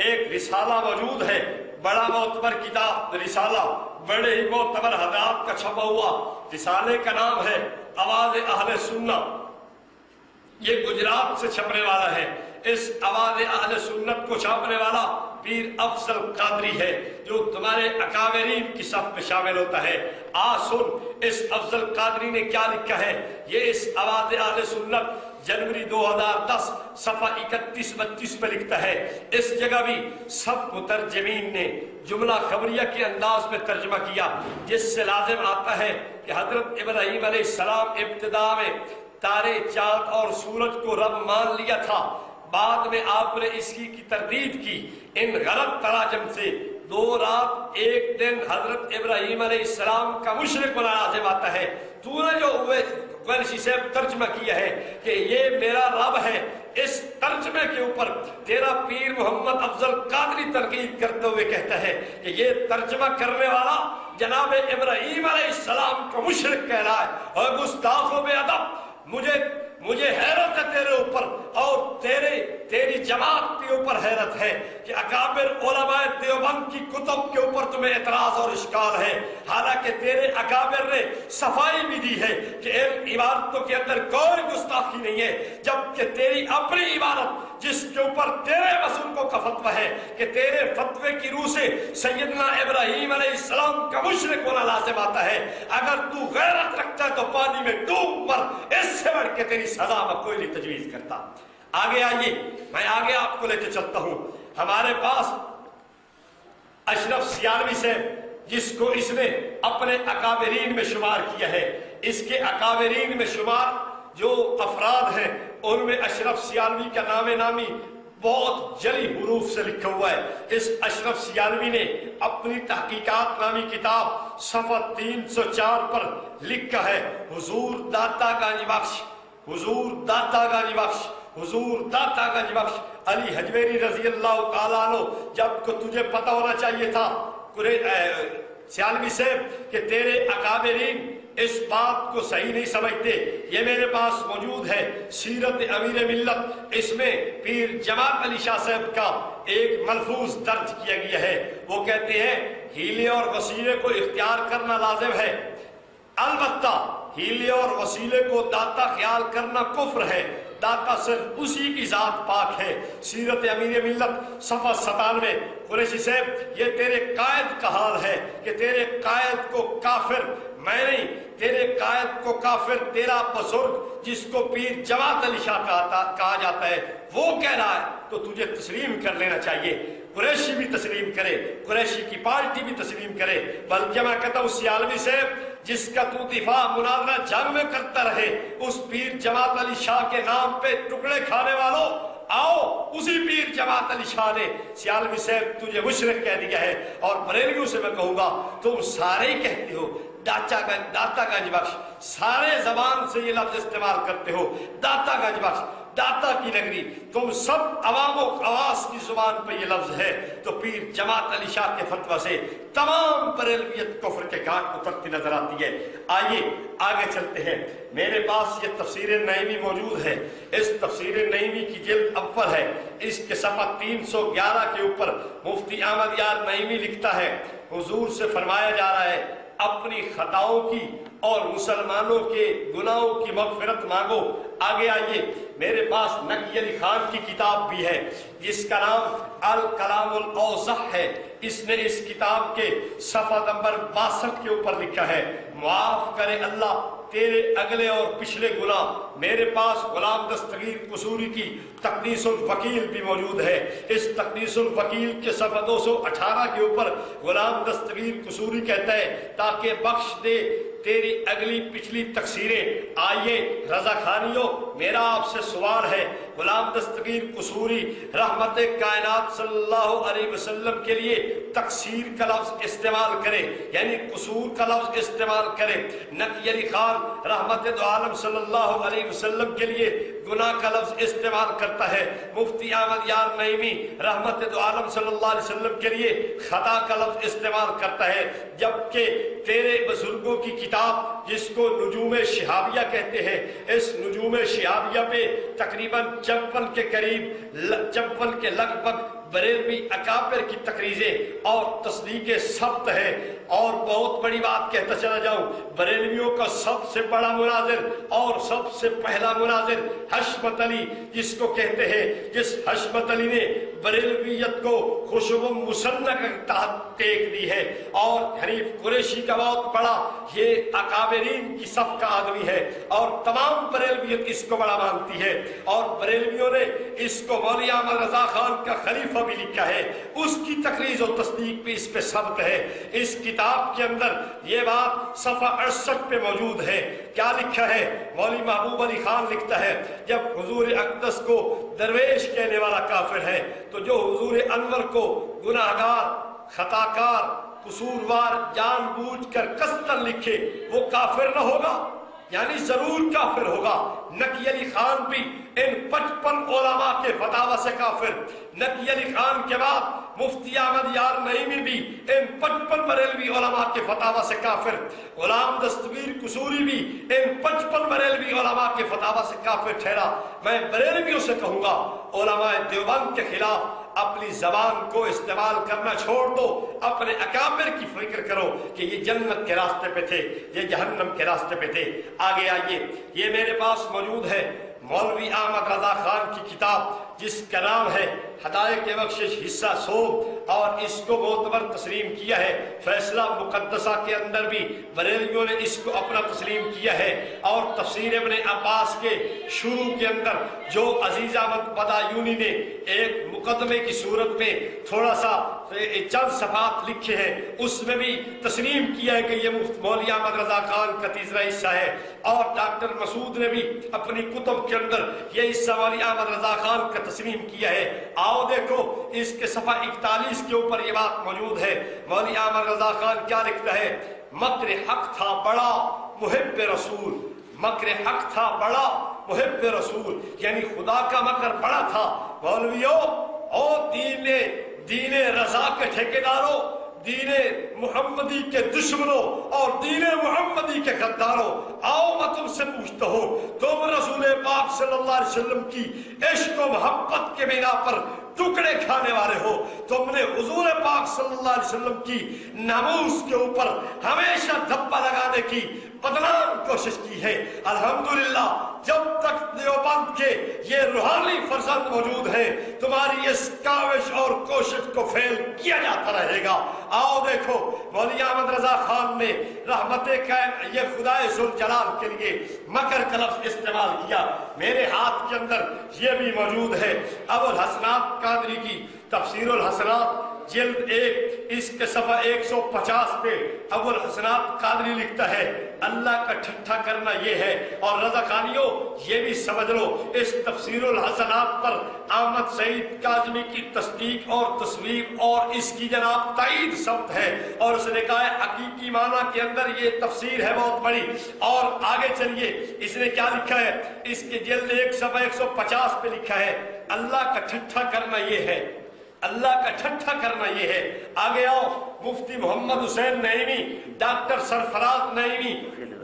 ایک رسالہ موجود ہے، بڑا معتبر کتاب رسالہ، بڑے ہی معتبر حضرات کا چھپا ہوا رسالے کا نام ہے آواز اہل سنت۔ یہ گجرات سے چھپنے والا ہے۔ اس آواز اہل سنت کو چھاپنے والا پیر افضل قادری ہے جو تمہارے اکابرین کی صف میں شامل ہوتا ہے۔ سن اس افضل قادری نے کیا لکھا ہے۔ یہ اس آواز اہل سنت جنوری 2010 صفحہ 31-32 پہ لکھتا ہے۔ اس جگہ بھی سب مترجمین نے جملہ خبریہ کے انداز میں ترجمہ کیا، جس سے لازم آتا ہے کہ حضرت ابراہیم علیہ السلام ابتدا میں تارے، چاند اور سورج کو رب مان لیا تھا، بعد میں آپ نے اس کی تردید کی۔ ان غلط تراجم سے 2 رات 1 دن حضرت ابراہیم علیہ السلام کا مشرک ہونا لازم آتا ہے۔ تو نے جو قریشی سے ترجمہ کیا ہے کہ یہ میرا رب ہے، اس ترجمے کے اوپر تیرا پیر محمد افضل قادری تنقید کرتے ہوئے کہتا ہے کہ یہ ترجمہ کرنے والا جناب ابراہیم علیہ السلام کو مشرک کہلائے اور گستاخ و بے ادب۔ مجھے حیرت ہے تیرے اوپر اور تیری جماعت کے اوپر حیرت ہے کہ اکابر علماء دیوبند کی کتب کے اوپر تمہیں اعتراض اور اشکال ہے، حالانکہ تیرے اکابر نے صفائی بھی دی ہے کہ ان عبادتوں کے اندر کوئی گستاخی نہیں ہے، جبکہ تیری اپنی عبادت جس کے اوپر تیرے بزرگوں کا فتویٰ ہے کہ تیرے فتوے کی روح سے سیدنا ابراہیم علیہ السلام کا مشرک ہونا لازم آتا ہے۔ اگر تو غیرت رکھتا ہے تو پانی میں ڈوب مر، اس سے بڑھ کے تیری سزا میں کوئی نہیں تجویز کرتا۔ آگے آئیے، میں آگے آپ کو لے کے چلتا ہوں۔ ہمارے پاس اشرف سیالوی سے، جس کو اس نے اپنے اکابرین میں شمار کیا ہے، اس کے اکابرین میں شمار جو افراد ہیں ان میں اشرف سیالوی کا نام نامی بہت جلی حروف سے لکھا ہوا ہے۔ اس اشرف سیالوی نے اپنی تحقیقات نامی کتاب صفحہ 304 پر لکھا ہے، حضور داتا گنج بخش، حضور داتا گنج بخش، حضور داتا گنج بخش علی حجویری رضی اللہ تعالیٰ عنہ، جب کو تجھے پتہ ہونا چاہیے تھا سیالوی صاحب کہ تیرے اکابرین اس بات کو صحیح نہیں سمجھتے، یہ میرے پاس موجود ہے سیرت امیر ملت، اس میں پیر جماعت علی شاہ صاحب کا ایک ملفوظ درج کیا گیا ہے۔ وہ کہتے ہیں ہیلے اور وسیلے کو اختیار کرنا لازم ہے، البتہ ہیلے اور وسیلے کو داتا خیال کرنا کفر ہے، داتا صرف اسی کی ذات پاک ہے۔ سیرت امیر ملت صفحہ 97۔ قریشی صاحب یہ تیرے قائد کا حال ہے کہ تیرے قائد کو کافر میں نہیں، تیرے قائد کو کافر تیرا بزرگ جس کو پیر جماعت علی شاہ کہا جاتا ہے وہ کہہ رہا ہے، تو تجھے تسلیم کر لینا چاہیے۔ قریشی بھی تسلیم کرے، قریشی کی پارٹی بھی تسلیم کرے، بلکہ میں کہتا ہوں سیالوی صاحب جس کا تو دفاع مناظرہ جنگ میں کرتا رہے، اس پیر جماعت علی شاہ کے نام پہ ٹکڑے کھانے والوں، آؤ اسی پیر جماعت علی شاہ نے سیالوی صاحب تجھے مشرک کہہ دیا ہے۔ اور بریلویوں سے میں کہوں گا تم سارے ہی کہتے ہو داتا گنج بخش، سارے زبان سے یہ لفظ استعمال کرتے ہو داتا گنج بخش، داتا کی نگری، تم سب عوام و خواص کی زبان پہ یہ لفظ ہے، تو پیر جماعت علی شاہ کے فتویٰ سے تمام بریلویت کفر کے گھاٹ اترتی نظر آتی ہے۔ آئیے آگے چلتے ہیں، میرے پاس یہ تفسیر نعیمی موجود ہے، اس تفسیر نعیمی کی جلد اول ہے، اس کے صفحہ 311 کے اوپر مفتی احمد یار نعیمی لکھتا ہے، حضور سے فرمایا جا رہا ہے اپنی خطاؤں کی اور مسلمانوں کے گناہوں کی مغفرت مانگو۔ آگے آئیے، میرے پاس نقی علی خان کی کتاب بھی ہے جس کا نام الکلام الاوضح ہے، اس نے اس کتاب کے صفحہ نمبر 62 کے اوپر لکھا ہے، معاف کرے اللہ تیرے اگلے اور پچھلے گناہ۔ میرے پاس غلام دستگیر قصوری کی تقدیس الوکیل بھی موجود ہے، اس تقدیس الوکیل کے صفحہ 218 کے اوپر غلام دستگیر قصوری کہتا ہے تاکہ بخش دے تیری اگلی پچھلی تقصیریں۔ آئیے رضا خانیوں، میرا آپ سے سوال ہے، غلام دستگیر قصوری رحمت کائنات صلی اللہ علیہ وسلم کے لیے تقصیر کا لفظ استعمال کرے، یعنی قصور کا لفظ استعمال کرے، نقی علی خان رحمت دو عالم صلی اللہ علیہ وسلم کے لیے گناہ کا لفظ استعمال کرتا ہے، مفتی احمد یار نعیمی رحمت دو عالم صلی اللہ علیہ وسلم کے لیے خطا کا لفظ استعمال کرتا ہے، جبکہ تیرے بزرگوں کی کتاب جس کو نجوم شہابیہ کہتے ہیں، اس نجوم شہابیہ پہ تقریباً 54 کے قریب 54 کے لگ بھگ بریلوی اکابر کی تقریزیں اور تصدیق ثبت ہے۔ اور بہت بڑی بات کہتا چلا جاؤں، بریلویوں کا سب سے بڑا مناظر اور سب سے پہلا مناظر حشمت علی جس کو کہتے ہیں، جس حشمت علی نے بریلویت کو خوشبو مسنہ کے تحت ٹیک دی ہے، اور حنیف قریشی کا بہت بڑا یہ اکابرین کی صف کا آدمی ہے، اور تمام بریلویت اس کو بڑا مانتی ہے، اور بریلویوں نے اس کو مولوی احمد رضا خان کا خلیفہ بھی لکھا ہے، اس کی تقریر و تصدیق بھی اس پہ ثبت ہے۔ اس کتاب کے اندر یہ بات صفحہ 68 پہ موجود ہے، کیا لکھا ہے؟ مولوی محبوب علی خان لکھتا ہے جب حضور اقدس کو درویش کہنے والا کافر ہے تو جو حضور انور کو گناہگار، خطاکار، قصوروار جان بوجھ کر قصداً لکھے وہ کافر نہ ہوگا، یعنی ضرور کافر ہوگا۔ نقی علی خان بھی ان 55 علماء کے فتاوی سے کافر، نقی علی خان کے بعد مفتی احمد یار نعیمی بھی ان 55 بریلوی علماء کے فتاوی سے کافر، غلام دستگیر قصوری بھی ان 55 بریلوی علماء کے فتاوی سے کافر ٹھہرا۔ میں بریلویوں سے کہوں گا علماء دیوبند کے خلاف اپنی زبان کو استعمال کرنا چھوڑ دو، اپنے اکابر کی فکر کرو کہ یہ جنت کے راستے پہ تھے، یہ جہنم کے راستے پہ تھے۔ آگے آئیے، یہ میرے پاس موجود ہے مولوی احمد رضا خان کی کتاب جس کا نام ہے ہدایت بخشش حصہ 100 اور اس کو معتبر تسلیم کیا ہے۔ فیصلہ مقدسہ کے اندر بھی بریلویوں نے اس کو اپنا تسلیم کیا ہے، اور تفسیر ابن عباس کے شروع کے اندر جو عزیز احمد بدایونی نے ایک مقدمے کی صورت میں تھوڑا سا چند صفحات لکھے ہیں، اس میں بھی تسلیم کیا ہے کہ یہ مفتی مولوی احمد رضا خان کا تیسرا حصہ ہے، اور ڈاکٹر مسعود نے بھی اپنی کتب کے اندر یہ حصہ مولوی احمد رضا خان کا تسلیم کیا ہے۔ آؤ دیکھو اس کے صفحہ 41 کے اوپر یہ بات موجود ہے۔ مولوی احمد رضا خان کیا لکھتا ہے؟ مکر حق تھا بڑا محب رسول، مکر حق تھا بڑا محب رسول، یعنی خدا کا مکر بڑا تھا۔ مولویوں اور دین رضا کے ٹھیکیداروں، دین محمدی کے دشمنوں اور دین محمدی کے غداروں، آؤ میں تم سے پوچھتا ہوں، تم رسول پاک صلی اللہ علیہ وسلم کی عشق و محبت کے بنا پر ٹکڑے کھانے والے ہو، تم نے حضور پاک صلی اللہ علیہ وسلم کی ناموس کے اوپر ہمیشہ دھبا لگانے کی بدنام کوشش کی ہے۔ الحمدللہ جب تک دیوبند کے یہ روحانی فرزند موجود ہیں، تمہاری اس کاوش اور کوشش کو فیل کیا جاتا رہے گا۔ آؤ دیکھو مولوی احمد رضا خان نے رحمت یہ خدائے ذوالجلال کے لیے مکر کا لفظ استعمال کیا۔ میرے ہاتھ کے اندر یہ بھی موجود ہے ابو الحسنات قادری کی تفسیر الحسنات جلد 1 اس کے صفحہ 150 پہ ابو الحسنات قادری لکھتا ہے، اللہ کا ٹھٹھا کرنا یہ ہے، اور رضا خانیوں یہ بھی سمجھ لو اس تفسیر الحسنات پر احمد سعید کاظمی کی تصدیق اور تصویب اور اس کی جناب تائید ثبت ہے، اور اس نے کہا ہے حقیقی معنی کے اندر یہ تفسیر ہے بہت بڑی۔ اور آگے چلیے اس نے کیا لکھا ہے، اس کے جلد 1 صفحہ 150 پہ لکھا ہے، اللہ کا ٹھٹھا کرنا یہ ہے، اللہ کا ٹھٹھا کرنا یہ ہے۔ آگے آؤ مفتی محمد حسین نعیمی، ڈاکٹر سرفراز نعیمی،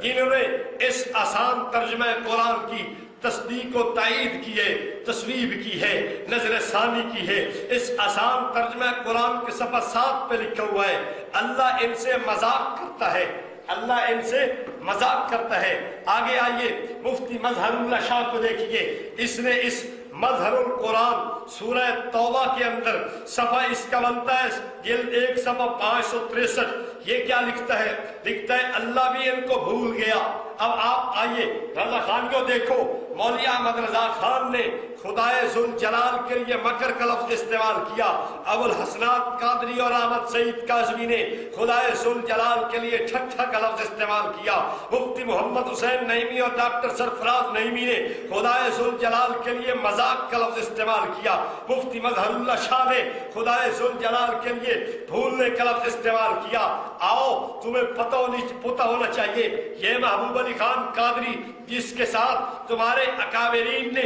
جنہوں نے اس آسان ترجمہ قرآن کی تصدیق و تائید کی ہے، تصویب کی ہے، نظر ثانی کی ہے، اس آسان ترجمہ قرآن کے صفحہ 7 پہ لکھا ہوا ہے، اللہ ان سے مذاق کرتا ہے، اللہ ان سے مذاق کرتا ہے۔ آگے آئیے مفتی مظہر اللہ شاہ کو دیکھیے، اس نے اس مظہر القرآن سورہ توبہ کے اندر صفحہ اس کا بنتا ہے جلد 1 صفحہ 563، یہ کیا لکھتا ہے؟ لکھتا ہے اللہ بھی ان کو بھول گیا۔ اب آپ آئیے رضا خان کو دیکھو، مولوی احمد رضا خان نے خدائے ذوالجلال کے لیے مکر کا لفظ استعمال کیا، ابو الحسنات قادری اور احمد سعید کاظمی نے خدائے ذوالجلال کے لیے ٹھٹھا کا لفظ استعمال کیا، مفتی محمد حسین نعیمی اور ڈاکٹر سرفراز نعیمی نے خدائے ذوالجلال کے لیے مذاق کا لفظ استعمال کیا، مفتی مظہر اللہ شاہ نے خدائے ذوالجلال کے لیے بھولنے کا لفظ استعمال کیا۔ آؤ تمہیں پتہ ہونا چاہیے، یہ محبوب علی خان قادری جس کے ساتھ تمہارے اکابرین نے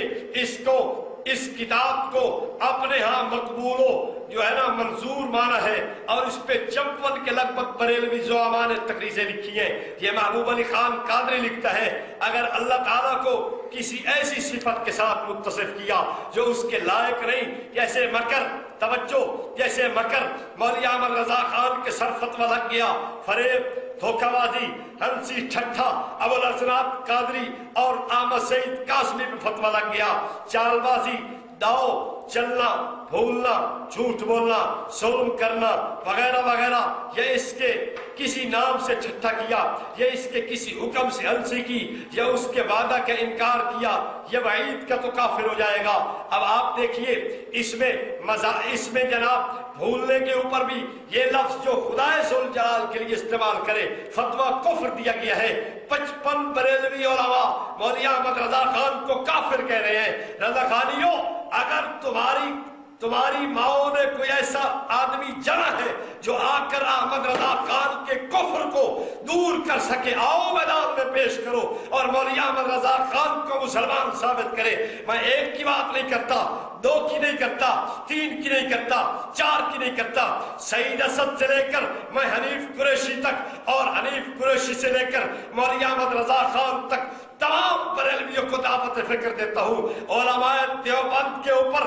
اس کتاب کو اپنے ہاں مقبول جو ہے نا منظور مانا ہے، اور اس پہ 54 کے لگ بھگ بریلوی زعماء نے تقریریں لکھی ہیں۔ یہ محبوب علی خان قادری لکھتا ہے، اگر اللہ تعالیٰ کو کسی ایسی صفت کے ساتھ متصف کیا جو اس کے لائق نہیں، جیسے مکر، توجہ، جیسے مکر، مولوی احمد رضا خان کے سر فتویٰ لگ گیا، فریب، دھوکہ بازی، ہنسی ٹھٹھا، ابو الحسنات قادری اور احمد سعید کاظمی پہ فتویٰ لگ گیا، چال بازی، داؤ چلنا، بھولنا، جھوٹ بولنا، ظلم کرنا وغیرہ وغیرہ، یا اس کے کسی نام سے ٹھٹھا کیا، یا اس کے کسی حکم سے ہنسی کی، یا اس کے وعدہ کا انکار کیا، یہ وعید کا تو کافر ہو جائے گا۔ اب آپ دیکھیے اس میں جناب بھولنے کے اوپر بھی یہ لفظ جو خدائے ذوالجلال کے لیے استعمال کرے، فتویٰ کفر دیا گیا ہے۔ 55 بریلوی علماء مولوی احمد رضا خان کو کافر کہہ رہے ہیں۔ رضا خانیوں، اگر تمہاری ماؤں نے کوئی ایسا آدمی جنا ہے جو آ کر احمد رضا خان کے کفر کو دور کر سکے، آؤ میدان میں پیش کرو اور مولوی احمد رضا خان کو مسلمان ثابت کرے۔ میں 1 کی بات نہیں کرتا، 2 کی نہیں کرتا، 3 کی نہیں کرتا، 4 کی نہیں کرتا، سعید اسد سے لے کر میں حنیف قریشی تک، اور حنیف قریشی سے لے کر مولوی احمد رضا خان تک تمام بریلویوں کو دعوت فکر دیتا ہوں۔ علماء دیوبند کے اوپر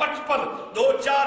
55, 2, 4,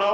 9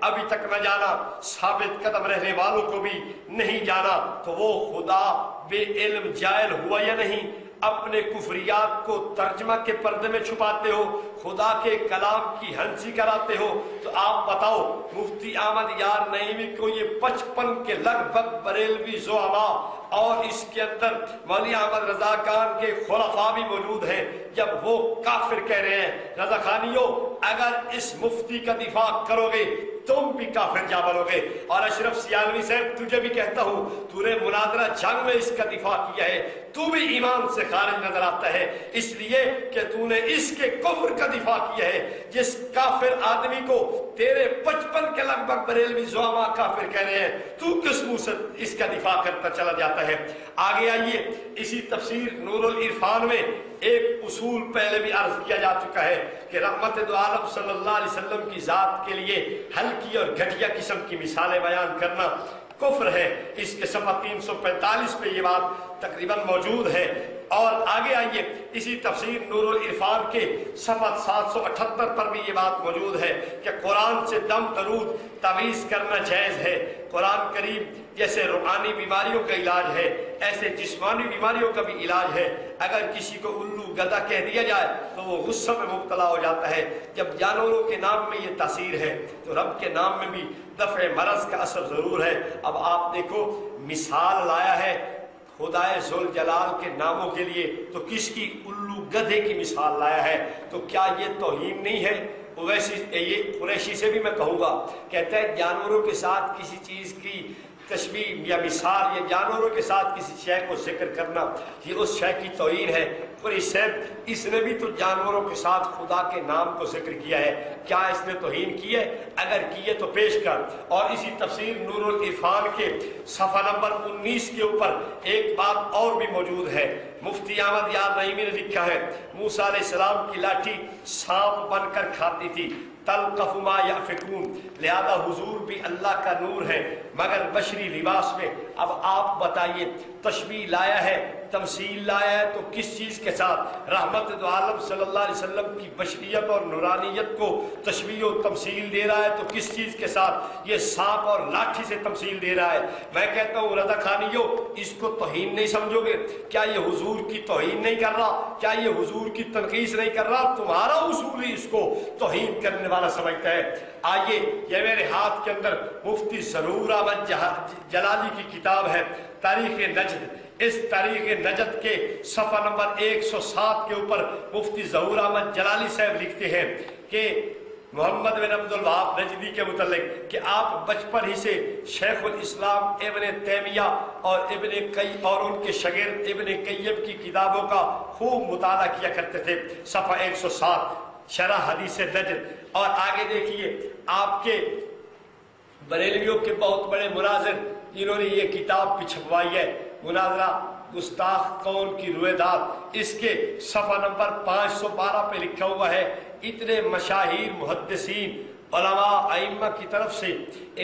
ابھی تک نہ جانا، ثابت قدم رہنے والوں کو بھی نہیں جانا، تو وہ خدا بے علم جاہل ہوا یا نہیں؟ اپنے کفریات کو ترجمہ کے پردے میں چھپاتے ہو، خدا کے کلام کی ہنسی کراتے ہو۔ تو آپ بتاؤ مفتی احمد یار نعیمی کو یہ 55 کے لگ بھگ بریلوی زعما اور اس کے اندر مولوی احمد رضا خان کے خلفاء بھی موجود ہیں، جب وہ کافر کہہ رہے ہیں رضا خانیوں اگر اس مفتی کا دفاع کرو گے تم بھی کافر جا بنو گے۔ اور اشرف سیالوی صاحب تجھے بھی کہتا ہوں، تو نے مناظرہ جنگ میں اس کا دفاع کیا ہے، تو بھی ایمان سے خارج نظر آتا ہے، اس لیے کہ تو نے اس کے کفر کا دفاع کیا ہے جس کافر آدمی کو تیرے 55 کے لگ بھگ بریلوی زعما کافر کہہ رہے ہیں، تو کس منہ سے اس کا دفاع کرتا چلا جاتا ہے۔ آگے آئیے، اسی تفسیر نور العرفان میں ایک اصول پہلے بھی عرض کیا جا چکا ہے کہ رحمت دو عالم صلی اللہ علیہ وسلم کی ذات کے لیے ہلکی اور گھٹیا قسم کی مثالیں بیان کرنا کفر ہے۔ اس کے صفحہ 345 پہ یہ بات تقریباً موجود ہے۔ اور آگے آئیے، اسی تفسیر نور العرفان کے صفحہ 778 پر بھی یہ بات موجود ہے کہ قرآن سے دم درود تعویذ کرنا جائز ہے۔ قرآن کریم جیسے روحانی بیماریوں کا علاج ہے ایسے جسمانی بیماریوں کا بھی علاج ہے۔ اگر کسی کو الو گدا کہہ دیا جائے تو وہ غصہ میں مبتلا ہو جاتا ہے۔ جب جانوروں کے نام میں یہ تاثیر ہے تو رب کے نام میں بھی دفع مرض کا اثر ضرور ہے۔ اب آپ دیکھو مثال لایا ہے خدائے ذوالجلال کے ناموں کے لیے، تو کس کی؟ الو گدھے کی مثال لایا ہے، تو کیا یہ توہین نہیں ہے؟ ویسے یہ قریشی سے بھی میں کہوں گا، کہتا ہے جانوروں کے ساتھ کسی چیز کی تشبیہ یا مثال یا جانوروں کے ساتھ کسی شے کو ذکر کرنا یہ اس شے کی توہین ہے۔ اور اس نے بھی تو جانوروں کے ساتھ خدا کے نام کو ذکر کیا ہے، کیا اس نے توہین کی ہے؟ اگر کی ہے تو پیش کر۔ اور اسی تفسیر نور العرفان کے صفحہ نمبر 19 کے اوپر ایک بات اور بھی موجود ہے۔ مفتی احمد یار نعیمی نے لکھا ہے موسیٰ علیہ السلام کی لاٹھی سانپ بن کر کھاتی تھی، تلقف ما یافکون، لہذا حضور بھی اللہ کا نور ہے مگر بشری لباس میں۔ اب آپ بتائیے، تشبیہ لایا ہے، تمثیل لایا ہے، تو کس چیز کے ساتھ؟ رحمت دو عالم صلی اللہ علیہ وسلم کی بشریت اور نورانیت کو تشبیہ و تمثیل دے رہا ہے، تو کس چیز کے ساتھ؟ یہ سانپ اور لاٹھی سے تمثیل دے رہا ہے۔ میں کہتا ہوں رضا خانیوں اس کو توہین نہیں سمجھو گے؟ کیا یہ حضور کی توہین نہیں کر رہا؟ کیا یہ حضور کی تنقیص نہیں کر رہا؟ تمہارا اصول ہی اس کو توہین کرنے والا سمجھتا ہے۔ آئیے، یہ میرے ہاتھ کے اندر مفتی ظہور احمد جلالی کی کتاب ہے تاریخ نجد۔ اس تاریخ نجد کے صفحہ نمبر 107 کے اوپر مفتی ظہور احمد جلالی صاحب لکھتے ہیں کہ محمد بن عبد الوہاب نجدی کے متعلق کہ آپ بچپن ہی سے شیخ الاسلام ابن تیمیہ اور ان کے شاگرد ابن قیم کی کتابوں کا خوب مطالعہ کیا کرتے تھے۔ صفحہ 107 شرح حدیث نجد۔ اور آگے دیکھیے، آپ کے بریلویوں کے بہت بڑے مناظر جنہوں نے یہ کتاب بھی چھپوائی ہے، مناظرہ گستاخ کون کی رویداد، اس کے صفحہ نمبر 512 پہ لکھا ہوا ہے اتنے مشاہیر محدثین علماء ائمہ کی طرف سے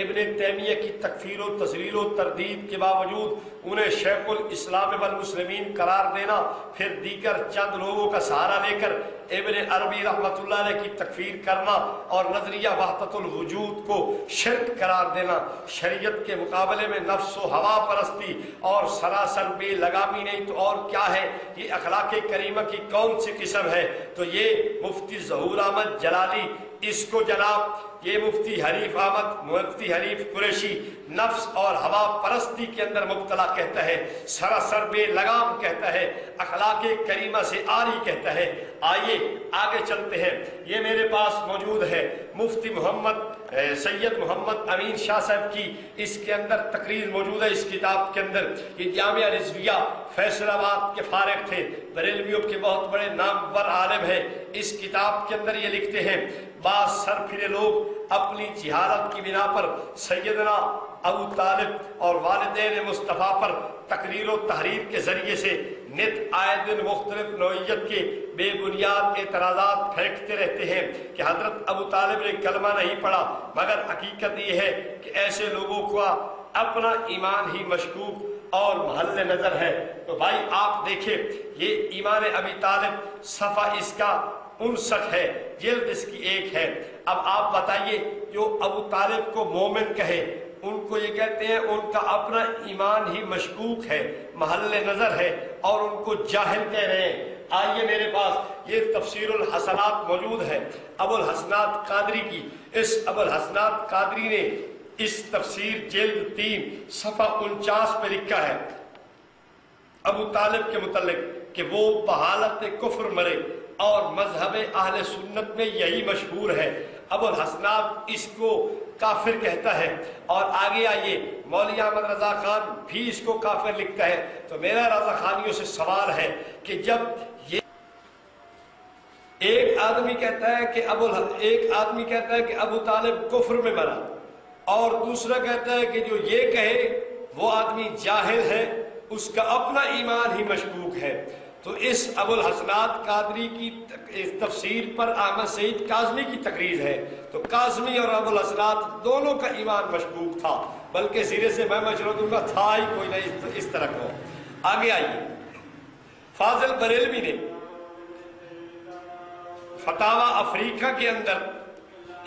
ابن تیمیہ کی تکفیر و تضلیل و تردید کے باوجود انہیں شیخ الاسلام والمسلمین قرار دینا، پھر دیگر چند لوگوں کا سہارا لے کر ابن عربی رحمۃ اللہ علیہ کی تکفیر کرنا اور نظریہ وحدت الوجود کو شرک قرار دینا، شریعت کے مقابلے میں نفس و ہوا پرستی اور سراسر بے لگامی نہیں تو اور کیا ہے؟ یہ اخلاق کریمہ کی کون سی قسم ہے؟ تو یہ مفتی ظہور احمد جلالی اس کو جناب یہ مفتی حنیف احمد مفتی حنیف قریشی نفس اور ہوا پرستی کے اندر مبتلا کہتا ہے، سراسر بے لگام کہتا ہے، اخلاق کریمہ سے آری کہتا ہے۔ آئیے آگے چلتے ہیں، یہ میرے پاس موجود ہے مفتی سید محمد امین شاہ صاحب کی اس کے اندر تقریر موجود ہے اس کتاب کے اندر۔ یہ جامعہ رضویہ فیصل آباد کے فارغ تھے، بریلویوں کے بہت بڑے نامور عالم ہیں۔ اس کتاب کے اندر یہ لکھتے ہیں بعض سرپھرے لوگ اپنی جہالت کی بنا پر سیدنا ابو طالب اور والدین مصطفیٰ پر تقریر و تحریر کے ذریعے سے نت آئے دن مختلف نوعیت کے بے بنیاد اعتراضات پھینکتے رہتے ہیں کہ حضرت ابو طالب نے کلمہ نہیں پڑھا، مگر حقیقت یہ ہے کہ ایسے لوگوں کو اپنا ایمان ہی مشکوک اور محل نظر ہے۔ تو بھائی آپ دیکھیں، یہ ایمان ابی طالب صفحہ اس کا 59 ہے، جلد اس کی 1 ہے۔ اب آپ بتائیے جو ابو طالب کو مومن کہے ان کو یہ کہتے ہیں ان کا اپنا ایمان ہی مشکوک ہے، محل نظر ہے، اور ان کو جاہل کہہ رہے ہیں۔ آئیے میرے پاس یہ تفسیر الحسنات موجود ہے ابو الحسنات قادری کی۔ اس ابو الحسنات قادری نے اس تفسیر جلد 3 صفحہ 49 پہ لکھا ہے ابو طالب کے متعلق کہ وہ بحالت کفر مرے، اور مذہب اہل سنت میں یہی مشہور ہے۔ ابو الحسنات اس کو کافر کہتا ہے، اور آگے آئیے مولوی احمد رضا خان بھی اس کو کافر لکھتا ہے۔ تو میرا رضا خانیوں سے سوال ہے کہ جب یہ ایک آدمی کہتا ہے کہ ابو طالب کفر میں مرا، اور دوسرا کہتا ہے کہ جو یہ کہے وہ آدمی جاہل ہے، اس کا اپنا ایمان ہی مشکوک ہے، تو اس ابو الحسنات قادری کی تفسیر پر احمد سعید کاظمی کی تقریر ہے۔ تو کاظمی اور ابو الحسنات دونوں کا ایمان مشکوک تھا، بلکہ سرے سے میں مشورہ دوں گا تھا ہی کوئی نہیں اس طرح کو۔ آگے آئیے، فاضل بریلوی نے فتاوی افریقہ کے اندر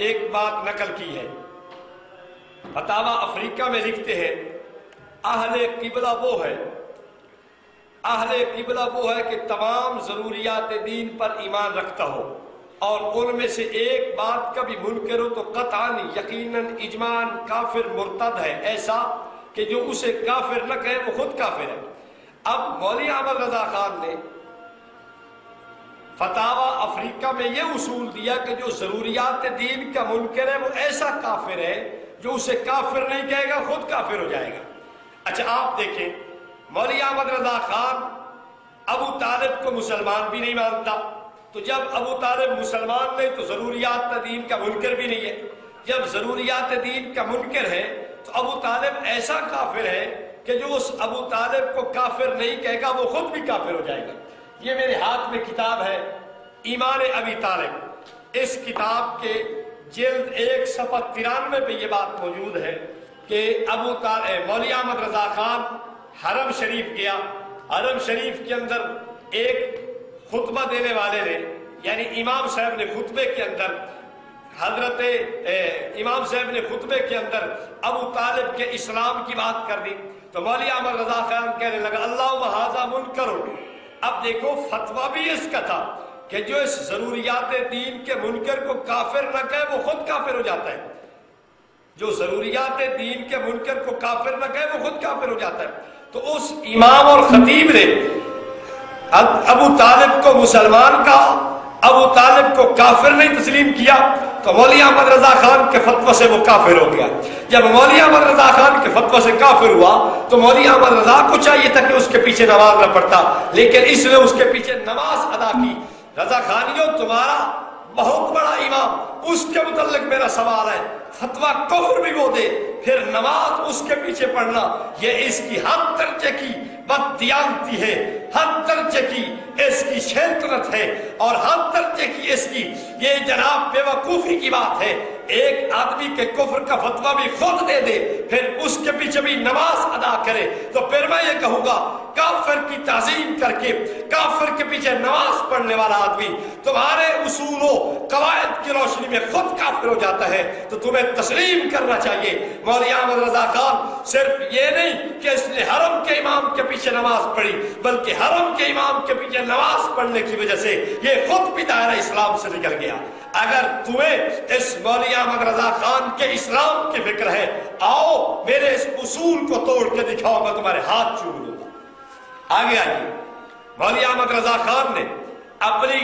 ایک بات نقل کی ہے۔ فتاوی افریقہ میں لکھتے ہیں اہل قبلہ وہ ہے کہ تمام ضروریات دین پر ایمان رکھتا ہو، اور ان میں سے ایک بات کا بھی منکر ہو تو قطعاً یقیناً اجماعاً کافر مرتد ہے، ایسا کہ جو اسے کافر نہ کہے وہ خود کافر ہے۔ اب مولوی احمد رضا خان نے فتاوی افریقہ میں یہ اصول دیا کہ جو ضروریات دین کا منکر ہے وہ ایسا کافر ہے جو اسے کافر نہیں کہے گا خود کافر ہو جائے گا۔ اچھا آپ دیکھیں، مولوی احمد رضا خان ابو طالب کو مسلمان بھی نہیں مانتا، تو جب ابو طالب مسلمان نہیں تو ضروریات دین کا منکر بھی نہیں ہے۔ جب ضروریات دین کا منکر ہے تو ابو طالب ایسا کافر ہے کہ جو اس ابو طالب کو کافر نہیں کہے گا وہ خود بھی کافر ہو جائے گا۔ یہ میرے ہاتھ میں کتاب ہے ایمان ابی طالب، اس کتاب کے جلد 1 صفحہ 93 پہ یہ بات موجود ہے کہ مولوی احمد رضا خان حرم شریف گیا، حرم شریف کے اندر ایک خطبہ دینے والے نے، یعنی امام صاحب نے خطبے کے اندر خطبے کے اندر ابو طالب کے اسلام کی بات کر دی، تو مولوی احمد رضا خان کہنے لگا اللہ ھذا منکر۔ اب دیکھو فتویٰ بھی اس کا تھا کہ جو اس ضروریات دین کے منکر کو کافر نہ کہے وہ خود کافر ہو جاتا ہے، جو ضروریات دین کے منکر کو کافر نہ کہے وہ خود کافر ہو جاتا ہے۔ تو اس امام اور خطیب نے ابو طالب کو مسلمان کہا، ابو طالب کو کافر نہیں تسلیم کیا، تو مولوی احمد رضا خان کے فتویٰ سے وہ کافر ہو گیا۔ جب مولوی احمد رضا خان کے فتویٰ سے کافر ہوا تو مولوی احمد رضا کو چاہیے تھا کہ اس کے پیچھے نماز نہ پڑھتا، لیکن اس نے اس کے پیچھے نماز ادا کی۔ رضا خانیوں تمہارا بہت بڑا امام، اس کے متعلق میرا سوال ہے، فتویٰ کفر بھی وہ دے پھر نماز اس کے پیچھے پڑھنا، یہ اس کی حد درجے کی بددیانتی ہے، حد درجے کی اس کی شیطنت ہے، اور حد درجے کی اس کی یہ جناب بے وقوفی کی بات ہے۔ ایک آدمی کے کفر کا فتویٰ بھی خود دے دے پھر اس کے پیچھے بھی نماز ادا کرے، تو پھر میں یہ کہوں گا کافر کی تعظیم کر کے کافر کے پیچھے نماز پڑھنے والا آدمی تمہارے اصولوں قواعد کی روشنی میں خود کافر ہو جاتا ہے، تو تمہیں تسلیم کرنا چاہیے۔ مولوی احمد رضا خان صرف یہ نہیں کہ اس نے حرم کے امام کے پیچھے نماز پڑھی، بلکہ حرم کے امام کے پیچھے نماز پڑھنے کی وجہ سے یہ خود بھی دائرہ اسلام سے نکل گیا۔ اگر تمہیں اس مولوی احمد رضا خان کے اسلام کی فکر ہے، آؤ میرے اس اصول کو توڑ کے دکھاؤ، میں تمہارے ہاتھ چوم لوں گا۔ آگے آئیے، مولوی احمد رضا خان نے اپنی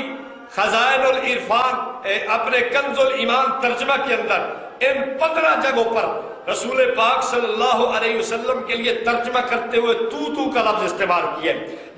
خزائن العرفان اپنے کنز الایمان ترجمہ کے اندر ان 15 جگہوں پر رسول پاک صلی اللہ علیہ وسلم کے لیے ترجمہ کرتے ہوئے تو کا لفظ استعمال کیا۔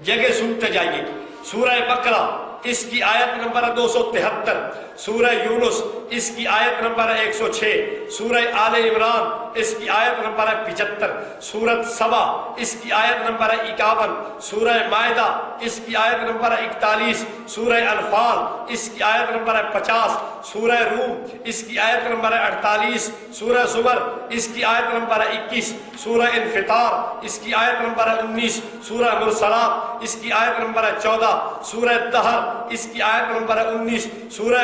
جگہ سنتے جائیے، سورہ بقرہ اس کی آیت نمبر 273، سورہ یونس اس کی آیت نمبر 106، سورہ آل عمران اس کی آیت نمبر 75، سورۃ سبا اس کی آیت نمبر 51، سورہ مائدہ اس کی آیت نمبر 41، سورہ انفال اس کی آیت نمبر 50، سورہ روم اس کی آیت نمبر 48، سورہ زمر اس کی آیت نمبر 21، سورہ انفطار اس کی آیت نمبر 19، سورہ مرسلات اس کی آیت نمبر 14، سورہ دہر اس کی آیت نمبر 19، سورہ